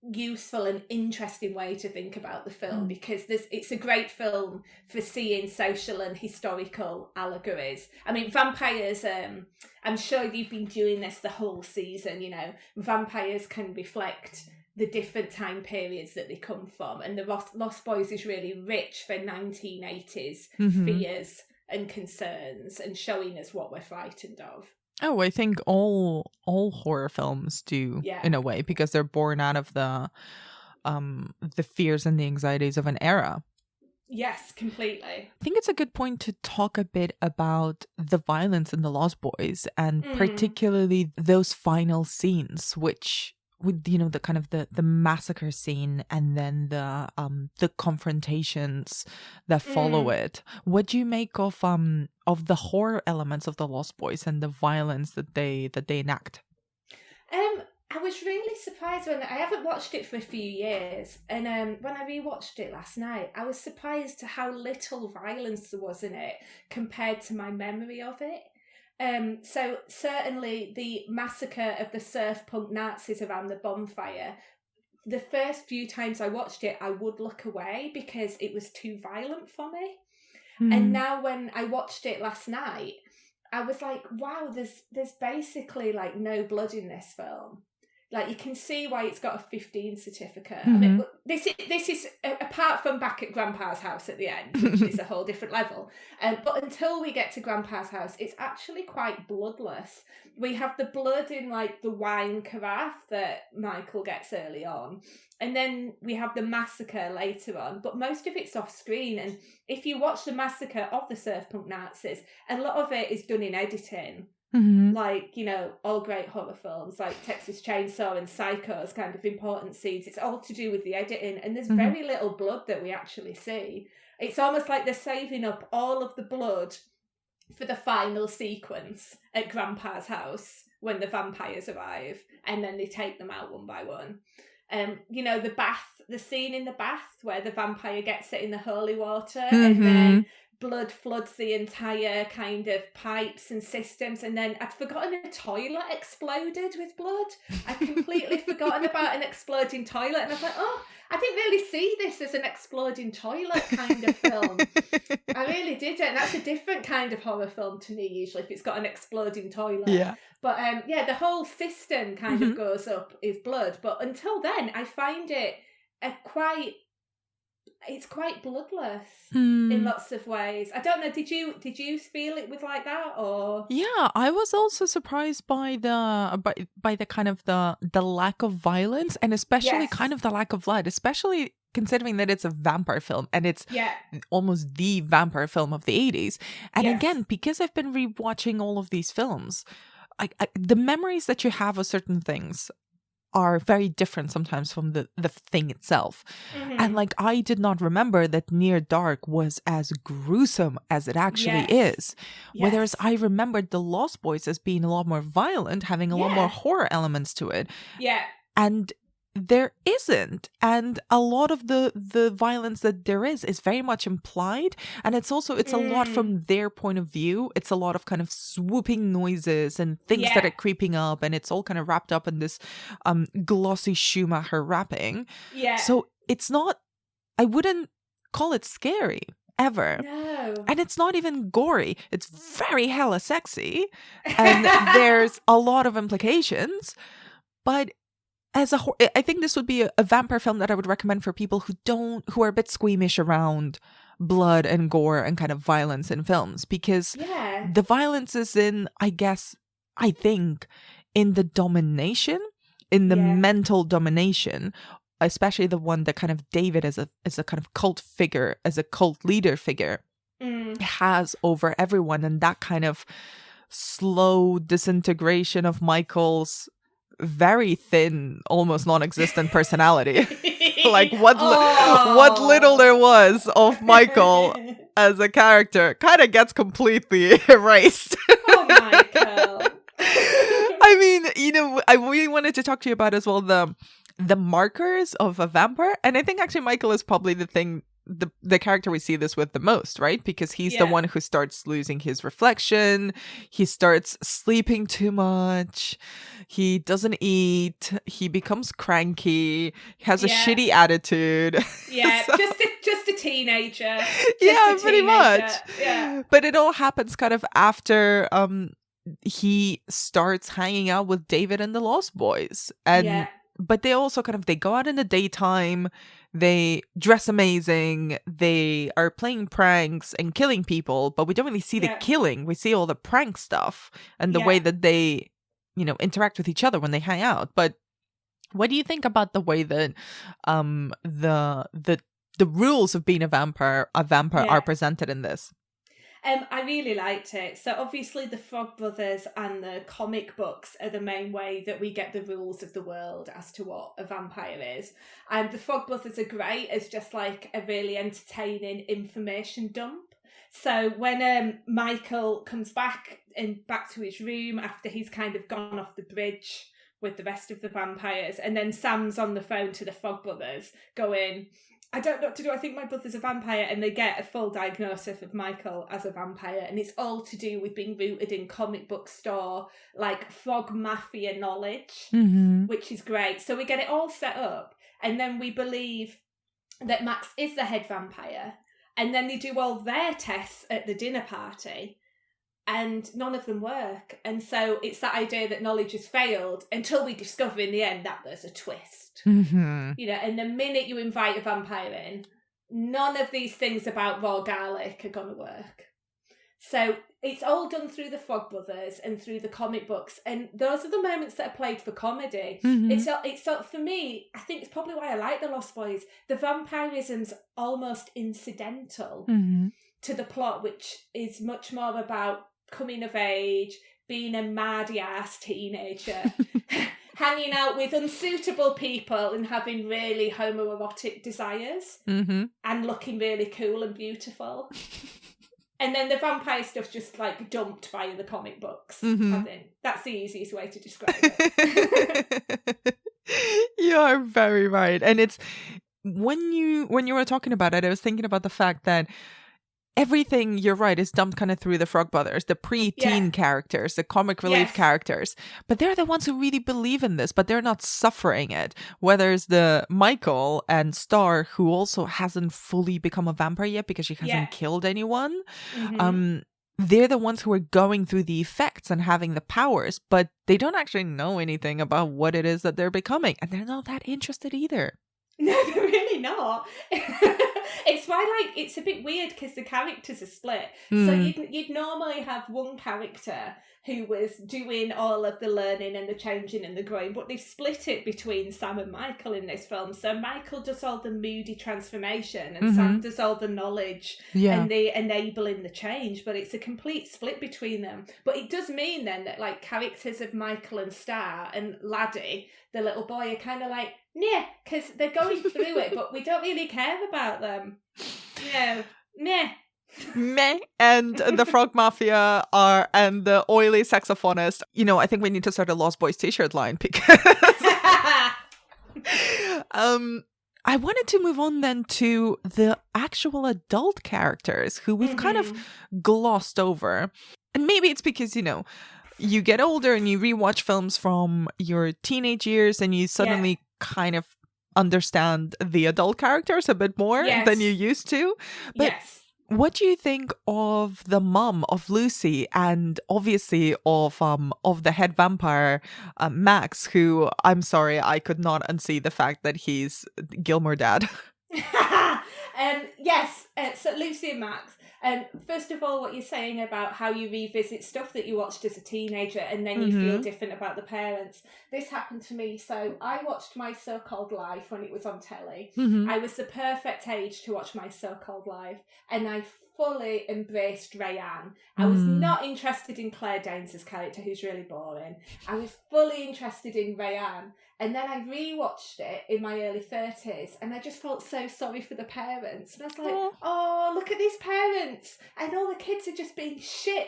[SPEAKER 2] useful and interesting way to think about the film, because it's a great film for seeing social and historical allegories. I mean, vampires, I'm sure you've been doing this the whole season, vampires can reflect the different time periods that they come from, and the Lost Boys is really rich for 1980s fears and concerns and showing us what we're frightened of.
[SPEAKER 1] Oh, I think all horror films do, in a way, because they're born out of the fears and the anxieties of an era.
[SPEAKER 2] Yes, completely.
[SPEAKER 1] I think it's a good point to talk a bit about the violence in The Lost Boys, and particularly those final scenes, which, with the kind of the massacre scene and then the confrontations that follow it. What do you make of the horror elements of The Lost Boys and the violence that they enact?
[SPEAKER 2] I was really surprised when I haven't watched it for a few years, and when I rewatched it last night, I was surprised to how little violence there was in it compared to my memory of it. So certainly the massacre of the surf punk Nazis around the bonfire, the first few times I watched it, I would look away because it was too violent for me. And now when I watched it last night, I was like, wow, there's basically like no blood in this film. like, you can see why it's got a 15 certificate. I mean, this is apart from back at Grandpa's house at the end, which is a whole different level. But until we get to Grandpa's house, it's actually quite bloodless. We have the blood in, like, the wine carafe that Michael gets early on. And then we have the massacre later on. But most of it's off screen. And if you watch the massacre of the surf punk Nazis, a lot of it is done in editing. Like, you know, all great horror films like Texas Chainsaw and Psycho's kind of important scenes. It's all to do with the editing, and there's very little blood that we actually see. It's almost like they're saving up all of the blood for the final sequence at Grandpa's house when the vampires arrive, and then they take them out one by one. You know, the scene in the bath where the vampire gets it in the holy water, and then blood floods the entire kind of pipes and systems, and then I'd forgotten a toilet exploded with blood. I'd completely forgotten about an exploding toilet, and I was like, oh, I didn't really see this as an exploding toilet kind of film. I really didn't. That's a different kind of horror film to me usually, if it's got an exploding toilet.
[SPEAKER 1] Yeah.
[SPEAKER 2] But the whole system kind of goes up with blood, but until then I find it it's quite bloodless in lots of ways. I don't know, did you feel it was like that, or?
[SPEAKER 1] Yeah, I was also surprised by the kind of the lack of violence, and especially kind of the lack of blood, especially considering that it's a vampire film and it's almost the vampire film of the 80s. And again, because I've been rewatching all of these films, the memories that you have of certain things are very different sometimes from the thing itself. And like, I did not remember that Near Dark was as gruesome as it actually is. Whereas I remembered The Lost Boys as being a lot more violent, having a lot more horror elements to it. And there isn't. And a lot of the violence that there is very much implied. And it's a lot from their point of view. It's a lot of kind of swooping noises and things that are creeping up. And it's all kind of wrapped up in this glossy Schumacher wrapping. So it's not, I wouldn't call it scary ever.
[SPEAKER 2] No.
[SPEAKER 1] And it's not even gory. It's very hella sexy. And there's a lot of implications. But I think this would be a vampire film that I would recommend for people who are a bit squeamish around blood and gore and kind of violence in films, because the violence is in, I think, in the domination, in the mental domination, especially the one that kind of David as a kind of cult figure, as a cult leader figure has over everyone, and that kind of slow disintegration of Michael's very thin, almost non-existent personality. Like what little there was of Michael as a character kind of gets completely erased.
[SPEAKER 2] Oh, Michael.
[SPEAKER 1] I mean, you know, I really wanted to talk to you about as well the markers of a vampire, and I think actually Michael is probably the character we see this with the most, right? Because he's the one who starts losing his reflection. He starts sleeping too much. He doesn't eat. He becomes cranky. He has a shitty attitude.
[SPEAKER 2] Yeah,
[SPEAKER 1] so,
[SPEAKER 2] just a teenager.
[SPEAKER 1] Pretty much. Yeah. But it all happens kind of after he starts hanging out with David and the Lost Boys. And but they also they go out in the daytime. They dress amazing. They are playing pranks and killing people, but we don't really see the killing. We see all the prank stuff and the way that they, you know, interact with each other when they hang out. But what do you think about the way that the rules of being a vampire are presented in this?
[SPEAKER 2] I really liked it. So obviously the Frog Brothers and the comic books are the main way that we get the rules of the world as to what a vampire is. And the Frog Brothers are great as just like a really entertaining information dump. So when Michael comes back to his room after he's kind of gone off the bridge with the rest of the vampires, and then Sam's on the phone to the Frog Brothers going, I don't know what to do, I think my brother's a vampire, and they get a full diagnosis of Michael as a vampire, and it's all to do with being rooted in comic book store, like frog mafia knowledge, which is great. So we get it all set up, and then we believe that Max is the head vampire, and then they do all their tests at the dinner party, and none of them work. And so it's that idea that knowledge has failed until we discover in the end that there's a twist.
[SPEAKER 1] Mm-hmm.
[SPEAKER 2] You know, and the minute you invite a vampire in, none of these things about raw garlic are going to work. So it's all done through the Frog Brothers and through the comic books, and those are the moments that are played for comedy.
[SPEAKER 1] Mm-hmm.
[SPEAKER 2] It's for me, I think it's probably why I like The Lost Boys. The vampirism's almost incidental
[SPEAKER 1] Mm-hmm.
[SPEAKER 2] to the plot, which is much more about coming of age, being a mardy-ass teenager, hanging out with unsuitable people and having really homoerotic desires,
[SPEAKER 1] Mm-hmm.
[SPEAKER 2] and looking really cool and beautiful. And then the vampire stuff's just like dumped via the comic books.
[SPEAKER 1] Mm-hmm.
[SPEAKER 2] I think that's the easiest way to describe it.
[SPEAKER 1] You are very right. And it's when you were talking about it, I was thinking about the fact that everything, you're right, is dumped kind of through the Frog Brothers, the pre-teen characters, the comic relief characters. But they're the ones who really believe in this, but they're not suffering it. Whether it's the Michael and Star, who also hasn't fully become a vampire yet because she hasn't killed anyone.
[SPEAKER 2] Mm-hmm.
[SPEAKER 1] They're the ones who are going through the effects and having the powers, but they don't actually know anything about what it is that they're becoming. And they're not that interested either.
[SPEAKER 2] No, they're really not. It's why, like, it's a bit weird because the characters are split. So you'd normally have one character who was doing all of the learning and the changing and the growing, but they've split it between Sam and Michael in this film. So Michael does all the moody transformation and Sam does all the knowledge and the enabling the change, but it's a complete split between them. But it does mean then that, like, characters of Michael and Star and Laddie, the little boy, are kind of like, yeah, because they're going through it, but we don't really care about them. You know,
[SPEAKER 1] Meh. And the Frog Mafia and the oily saxophonist. You know, I think we need to start a Lost Boys t-shirt line because I wanted to move on then to the actual adult characters who we've kind of glossed over. And maybe it's because, you know, you get older and you rewatch films from your teenage years and you suddenly kind of understand the adult characters a bit more than you used to. But what do you think of the mom of Lucy and obviously of the head vampire, Max, who, I'm sorry, I could not unsee the fact that he's Gilmore Dad?
[SPEAKER 2] Yes, so Lucy and Max. First of all, what you're saying about how you revisit stuff that you watched as a teenager and then you feel different about the parents. This happened to me. So I watched My So-Called Life when it was on telly. I was the perfect age to watch My So-Called Life, and I fully embraced Rayanne. I was not interested in Claire Danes' character, who's really boring. I was fully interested in Rayanne. And then I rewatched it in my early 30s and I just felt so sorry for the parents. And I was like, oh, look at these parents. And all the kids are just being shit.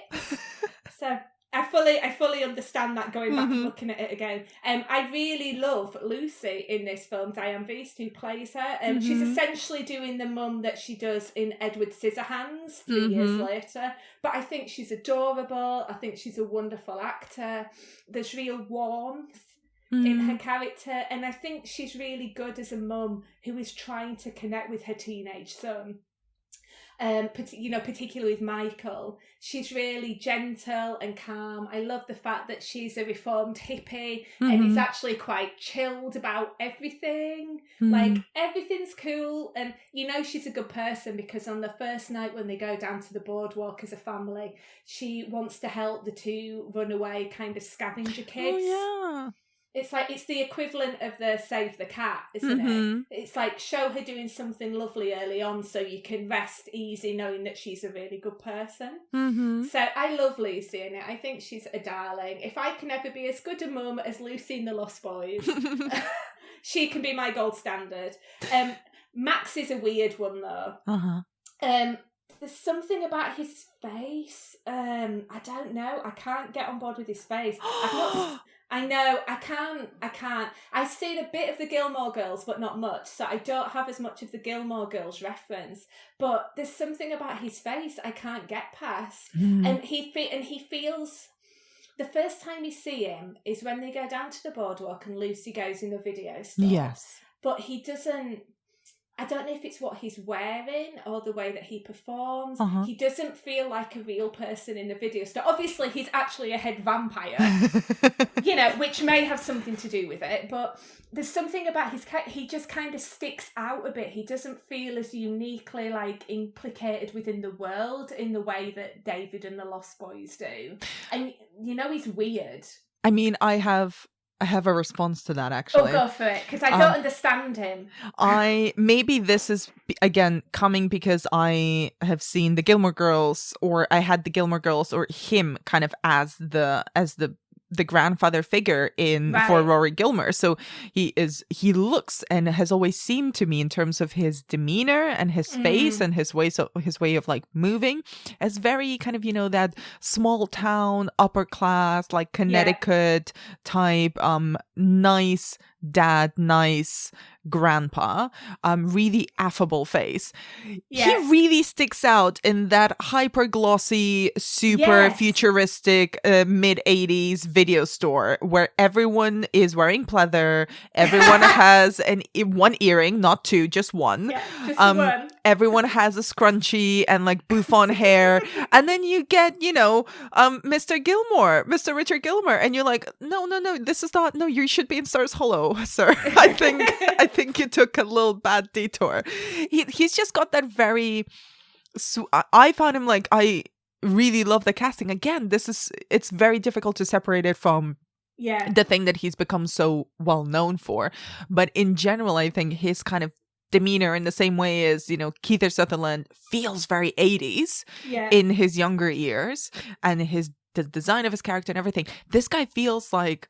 [SPEAKER 2] So I fully understand that going back and looking at it again. I really love Lucy in this film, Diane Wiest, who plays her. She's essentially doing the mum that she does in Edward Scissorhands 3 years later. But I think she's adorable. I think she's a wonderful actor. There's real warmth in her character, and I think she's really good as a mum who is trying to connect with her teenage son. Particularly with Michael, she's really gentle and calm. I love the fact that she's a reformed hippie and is actually quite chilled about everything. Like, everything's cool, and you know she's a good person because on the first night when they go down to the boardwalk as a family, she wants to help the two runaway kind of scavenger kids.
[SPEAKER 1] Oh, yeah.
[SPEAKER 2] It's like, it's the equivalent of the Save the Cat, isn't it? It's like, show her doing something lovely early on so you can rest easy knowing that she's a really good person. So I love Lucy in it. I think she's a darling. If I can ever be as good a mum as Lucy in The Lost Boys, she can be my gold standard. Max is a weird one, though. There's something about his face. I don't know. I can't get on board with his face. I know, I can't. I've seen a bit of the Gilmore Girls, but not much, so I don't have as much of the Gilmore Girls reference. But there's something about his face I can't get past. And he feels... The first time you see him is when they go down to the boardwalk and Lucy goes in the video store.
[SPEAKER 1] Yes.
[SPEAKER 2] But he doesn't... I don't know if it's what he's wearing or the way that he performs.
[SPEAKER 1] Uh-huh.
[SPEAKER 2] He doesn't feel like a real person in the video store. Obviously, he's actually a head vampire, which may have something to do with it. But there's something about he just kind of sticks out a bit. He doesn't feel as uniquely like implicated within the world in the way that David and the Lost Boys do. And he's weird.
[SPEAKER 1] I mean, I have a response to that, actually.
[SPEAKER 2] Oh, go for it, because I don't understand him.
[SPEAKER 1] Maybe this is, again, coming because I have seen the Gilmore Girls, or I had the Gilmore Girls, or him kind of as the grandfather figure for Rory Gilmore. So he looks and has always seemed to me, in terms of his demeanor and his face and his way of like moving, as very kind of, that small town, upper class, like Connecticut type, nice dad, nice grandpa, really affable face. He really sticks out in that hyper glossy, super futuristic mid-80s video store where everyone is wearing pleather, everyone has one earring, not two, just one.
[SPEAKER 2] Just one.
[SPEAKER 1] Everyone has a scrunchie and like bouffant hair, and then you get Mr. Richard Gilmore, and you're like, no, this is not. No, you should be in Stars Hollow, sir. I think you took a little bad detour. He's just got that very. I found him like, I really love the casting. Again, it's very difficult to separate it from the thing that he's become so well known for. But in general, I think his kind of demeanor, in the same way as Kiefer Sutherland feels very 80s in his younger years, and the design of his character and everything. This guy feels like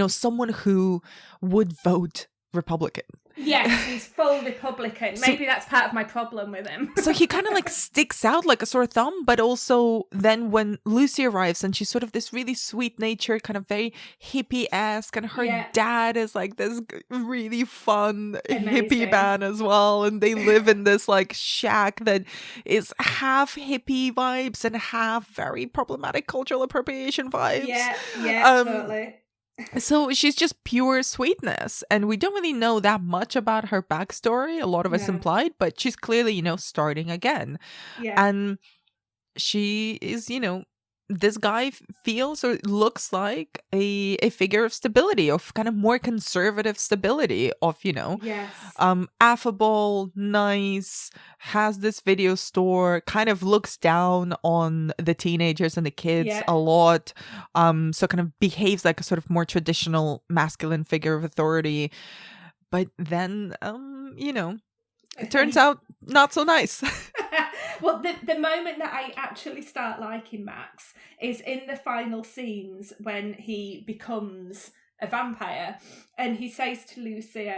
[SPEAKER 1] someone who would vote Republican.
[SPEAKER 2] Yes, he's full Republican. Maybe that's part of my problem with him.
[SPEAKER 1] So he kind of like sticks out like a sore thumb, but also then when Lucy arrives, and she's sort of this really sweet natured, kind of very hippie-esque, and her dad is like this really fun hippie man as well, and they live in this like shack that is half hippie vibes and half very problematic cultural appropriation vibes.
[SPEAKER 2] Totally.
[SPEAKER 1] So she's just pure sweetness, and we don't really know that much about her backstory. A lot of it's implied, but she's clearly, starting again. And she is, this guy feels or looks like a figure of stability, of kind of more conservative stability, of affable, nice, has this video store, kind of looks down on the teenagers and the kids a lot, so kind of behaves like a sort of more traditional masculine figure of authority, but then it turns out not so nice.
[SPEAKER 2] Well, the moment that I actually start liking Max is in the final scenes when he becomes a vampire, and he says to Lucy,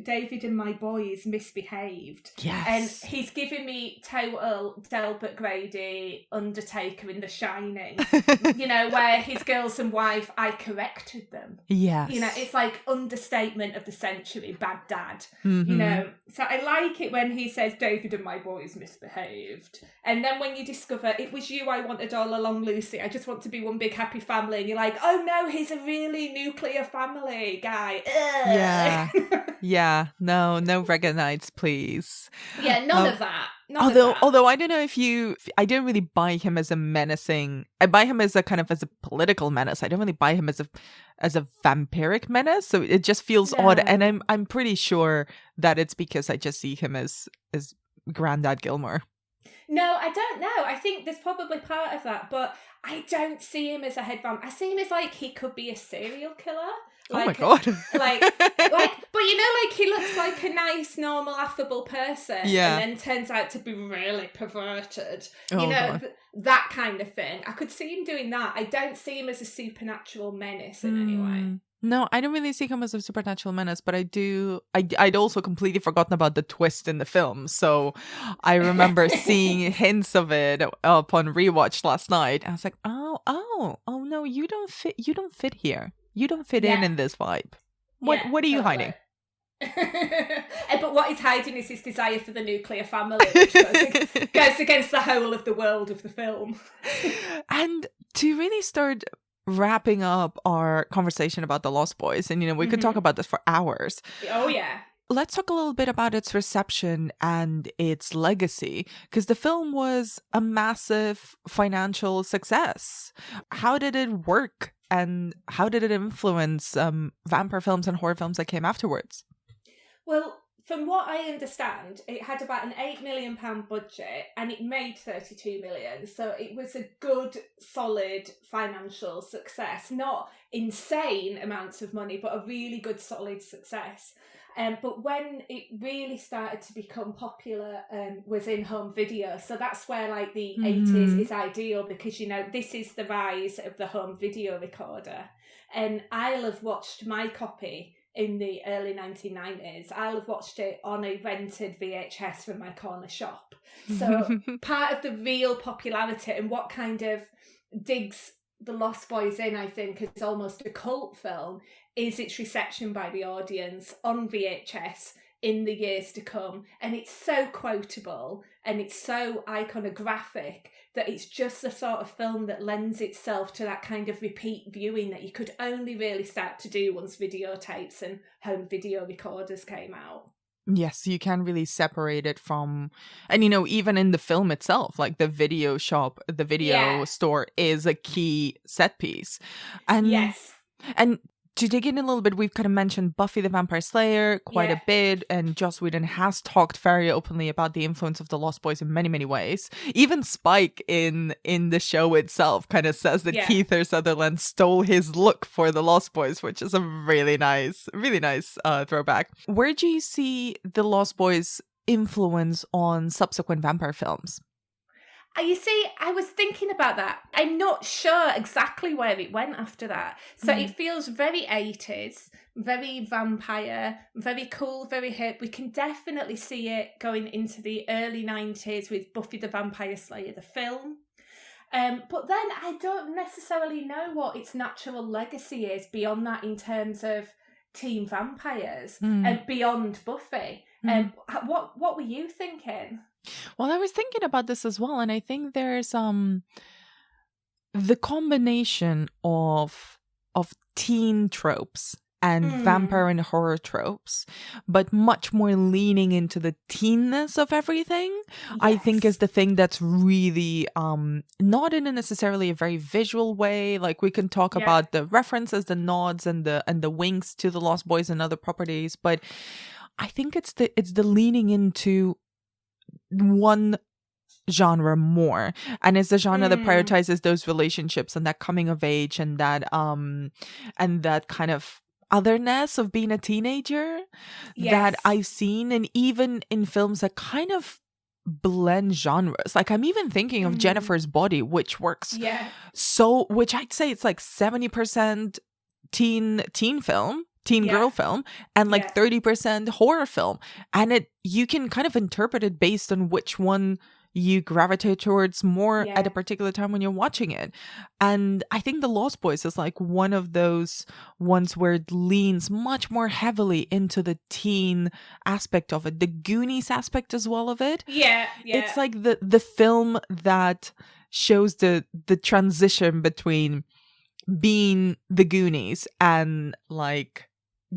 [SPEAKER 2] David and my boys misbehaved.
[SPEAKER 1] Yes.
[SPEAKER 2] And he's giving me total Delbert Grady Undertaker in The Shining, where his girls and wife, I corrected them.
[SPEAKER 1] Yes.
[SPEAKER 2] It's like understatement of the century, bad dad.
[SPEAKER 1] Mm-hmm.
[SPEAKER 2] So I like it when he says David and my boys misbehaved. And then when you discover it was you I wanted all along, Lucy, I just want to be one big happy family, and you're like, oh no, he's a really nuclear family guy. Ugh.
[SPEAKER 1] Yeah. No Reganites, please.
[SPEAKER 2] Yeah, none of that.
[SPEAKER 1] Although I don't know I don't really buy him as a menacing. I buy him as a kind of as a political menace. I don't really buy him as a vampiric menace. So it just feels odd, and I'm pretty sure that it's because I just see him as Granddad Gilmore.
[SPEAKER 2] No, I don't know. I think there's probably part of that, but I don't see him as a head vampire. I see him as like he could be a serial killer.
[SPEAKER 1] Oh my god!
[SPEAKER 2] But he looks like a nice, normal, affable person, and then turns out to be really perverted. That kind of thing. I could see him doing that. I don't see him as a supernatural menace in any way.
[SPEAKER 1] No, I don't really see him as a supernatural menace, but I do. I'd also completely forgotten about the twist in the film, so I remember seeing hints of it upon rewatch last night. I was like, oh no, you don't fit here. You don't fit in this vibe. What are you hiding?
[SPEAKER 2] But what he's hiding is his desire for the nuclear family, which goes against the whole of the world of the film.
[SPEAKER 1] And to really start wrapping up our conversation about the Lost Boys, and we could talk about this for hours.
[SPEAKER 2] Oh yeah.
[SPEAKER 1] let's talk a little bit about its reception and its legacy, because the film was a massive financial success. How did it work, and how did it influence vampire films and horror films that came afterwards?
[SPEAKER 2] Well, from what I understand, it had about an £8 million budget and it made 32 million. So it was a good, solid financial success. Not insane amounts of money, but a really good, solid success. But when it really started to become popular was in home video. So that's where like the 80s is ideal, because, you know, this is the rise of the home video recorder. And I'll have watched my copy in the early 1990s. I'll have watched it on a rented VHS from my corner shop. So part of the real popularity and what kind of digs The Lost Boys in, I think, as almost a cult film, is its reception by the audience on VHS in the years to come. And it's so quotable and it's so iconographic that it's just the sort of film that lends itself to that kind of repeat viewing that you could only really start to do once videotapes and home video recorders came out.
[SPEAKER 1] Yes, you can really separate it from, and you know, even in the film itself, like the video shop, the video store is a key set piece. And
[SPEAKER 2] yes.
[SPEAKER 1] And to dig in a little bit, we've kind of mentioned Buffy the Vampire Slayer quite a bit, and Joss Whedon has talked very openly about the influence of the Lost Boys in many, many ways. Even Spike in the show itself kind of says that Kiefer Sutherland stole his look for the Lost Boys, which is a really nice throwback. Where do you see the Lost Boys' influence on subsequent vampire films?
[SPEAKER 2] You see, I was thinking about that. I'm not sure exactly where it went after that. So it feels very 80s, very vampire, very cool, very hip. We can definitely see it going into the early 90s with Buffy the Vampire Slayer, the film. But then I don't necessarily know what its natural legacy is beyond that in terms of teen vampires and beyond Buffy. What were you thinking?
[SPEAKER 1] Well, I was thinking about this as well, and I think there's the combination of teen tropes and vampire and horror tropes, but much more leaning into the teenness of everything, I think is the thing that's really not in a necessarily a very visual way. Like we can talk about the references, the nods, and the winks to the Lost Boys and other properties, but I think it's the leaning into one genre more, and it's the genre that prioritizes those relationships and that coming of age and that kind of otherness of being a teenager that I've seen, and even in films that kind of blend genres. Like I'm even thinking of Jennifer's Body, which works which I'd say it's like 70% teen film, teen girl film, and like 30% horror film, and you can kind of interpret it based on which one you gravitate towards more at a particular time when you're watching it. And I think The Lost Boys is like one of those ones where it leans much more heavily into the teen aspect of it, the Goonies aspect as well of it. It's like the film that shows the transition between being the Goonies and like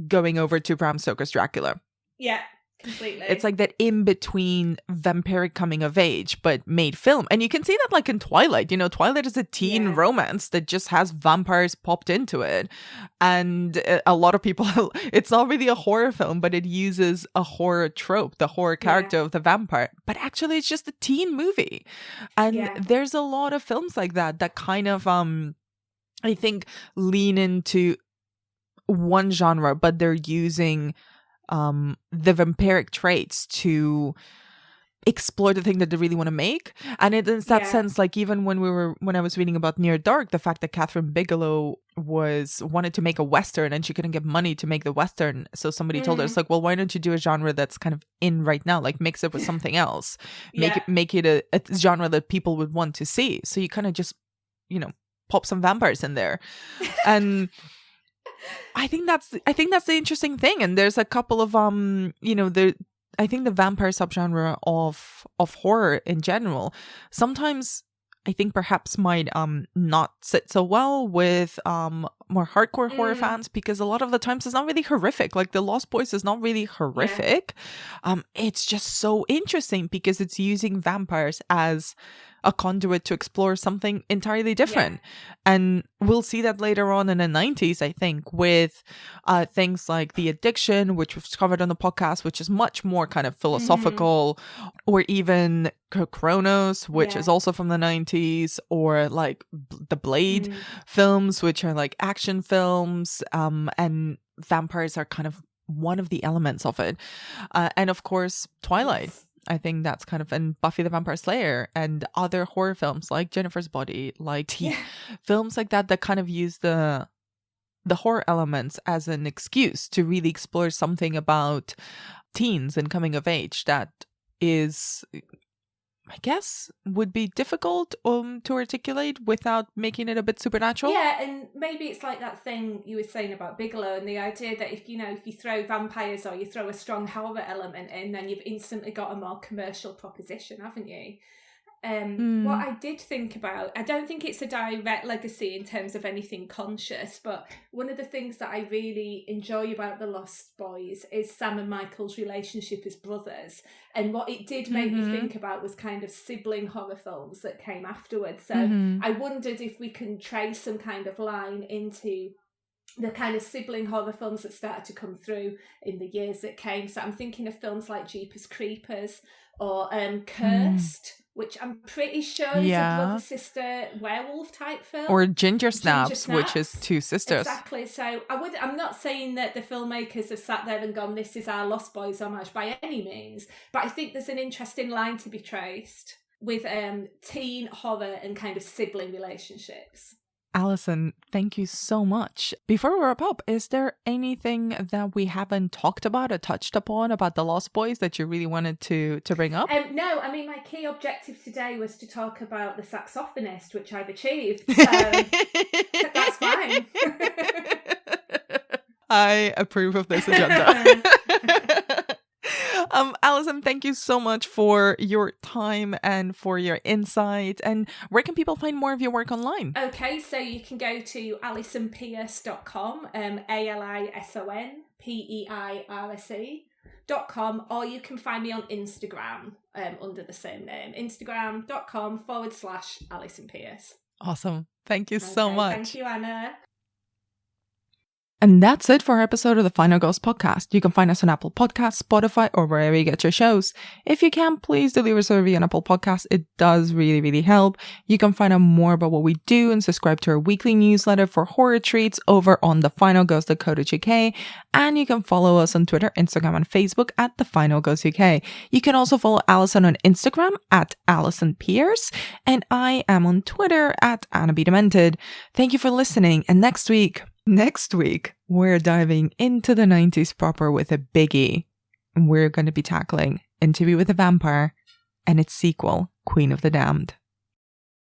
[SPEAKER 1] going over to Bram Stoker's Dracula.
[SPEAKER 2] Yeah, completely.
[SPEAKER 1] It's like that in between vampiric coming of age, but made film. And you can see that like in Twilight. You know, Twilight is a teen romance that just has vampires popped into it. And a lot of people, it's not really a horror film, but it uses a horror trope, the horror character of the vampire. But actually it's just a teen movie. And there's a lot of films like that kind of, I think, lean into one genre, but they're using the vampiric traits to explore the thing that they really want to make. And in that sense, like even when I was reading about Near Dark, the fact that Catherine Bigelow wanted to make a Western and she couldn't get money to make the Western, so somebody told her, it's like, well, why don't you do a genre that's kind of in right now, like mix it with something else, make it a genre that people would want to see. So you kind of just, you know, pop some vampires in there. And I think that's the interesting thing. And there's a couple of I think the vampire subgenre of horror in general sometimes I think perhaps might not sit so well with more hardcore horror fans, because a lot of the times it's not really horrific. Like The Lost Boys is not really horrific. It's just so interesting because it's using vampires as a conduit to explore something entirely different. And we'll see that later on in the 90s, I think, with things like The Addiction, which was covered on the podcast, which is much more kind of philosophical, or even Chronos, which is also from the 90s, or like the Blade films, which are like action films, and vampires are kind of one of the elements of it. And of course, Twilight. I think that's kind of, and Buffy the Vampire Slayer and other horror films like Jennifer's Body, like films like that kind of use the horror elements as an excuse to really explore something about teens and coming of age that is, I guess, would be difficult to articulate without making it a bit supernatural.
[SPEAKER 2] Yeah, and maybe it's like that thing you were saying about Bigelow, and the idea that if you throw vampires or you throw a strong horror element in, then you've instantly got a more commercial proposition, haven't you? What I did think about, I don't think it's a direct legacy in terms of anything conscious, but one of the things that I really enjoy about The Lost Boys is Sam and Michael's relationship as brothers. And what it did make me think about was kind of sibling horror films that came afterwards. So I wondered if we can trace some kind of line into the kind of sibling horror films that started to come through in the years that came. So I'm thinking of films like Jeepers Creepers or Cursed, which I'm pretty sure is a brother-sister werewolf type film.
[SPEAKER 1] Or Ginger Snaps, which is two sisters.
[SPEAKER 2] Exactly. So I'm not saying that the filmmakers have sat there and gone, this is our Lost Boys homage by any means, but I think there's an interesting line to be traced with teen horror and kind of sibling relationships.
[SPEAKER 1] Alison, thank you so much. Before we wrap up, is there anything that we haven't talked about or touched upon about The Lost Boys that you really wanted to bring up?
[SPEAKER 2] No, I mean, my key objective today was to talk about the saxophonist, which I've achieved. So that's fine.
[SPEAKER 1] I approve of this agenda. Alison, thank you so much for your time and for your insight. And where can people find more of your work online?
[SPEAKER 2] Okay, so you can go to alisonpeirce.com, ALISONPEIRCE.com, or you can find me on Instagram under the same name, instagram.com/Alison Peirce.
[SPEAKER 1] Awesome. Thank you so much.
[SPEAKER 2] Thank you, Anna.
[SPEAKER 1] And that's it for our episode of the Final Girls podcast. You can find us on Apple Podcasts, Spotify, or wherever you get your shows. If you can, please do leave us a review on Apple Podcasts. It does really, really help. You can find out more about what we do and subscribe to our weekly newsletter for horror treats over on thefinalgirls.co.uk. And you can follow us on Twitter, Instagram, and Facebook at The Final Girls UK. You can also follow Alison on Instagram at Alison Peirce. And I am on Twitter at Anna B. Demented. Thank you for listening. And next week, we're diving into the 90s proper with a biggie. We're going to be tackling Interview with a Vampire and its sequel, Queen of the Damned.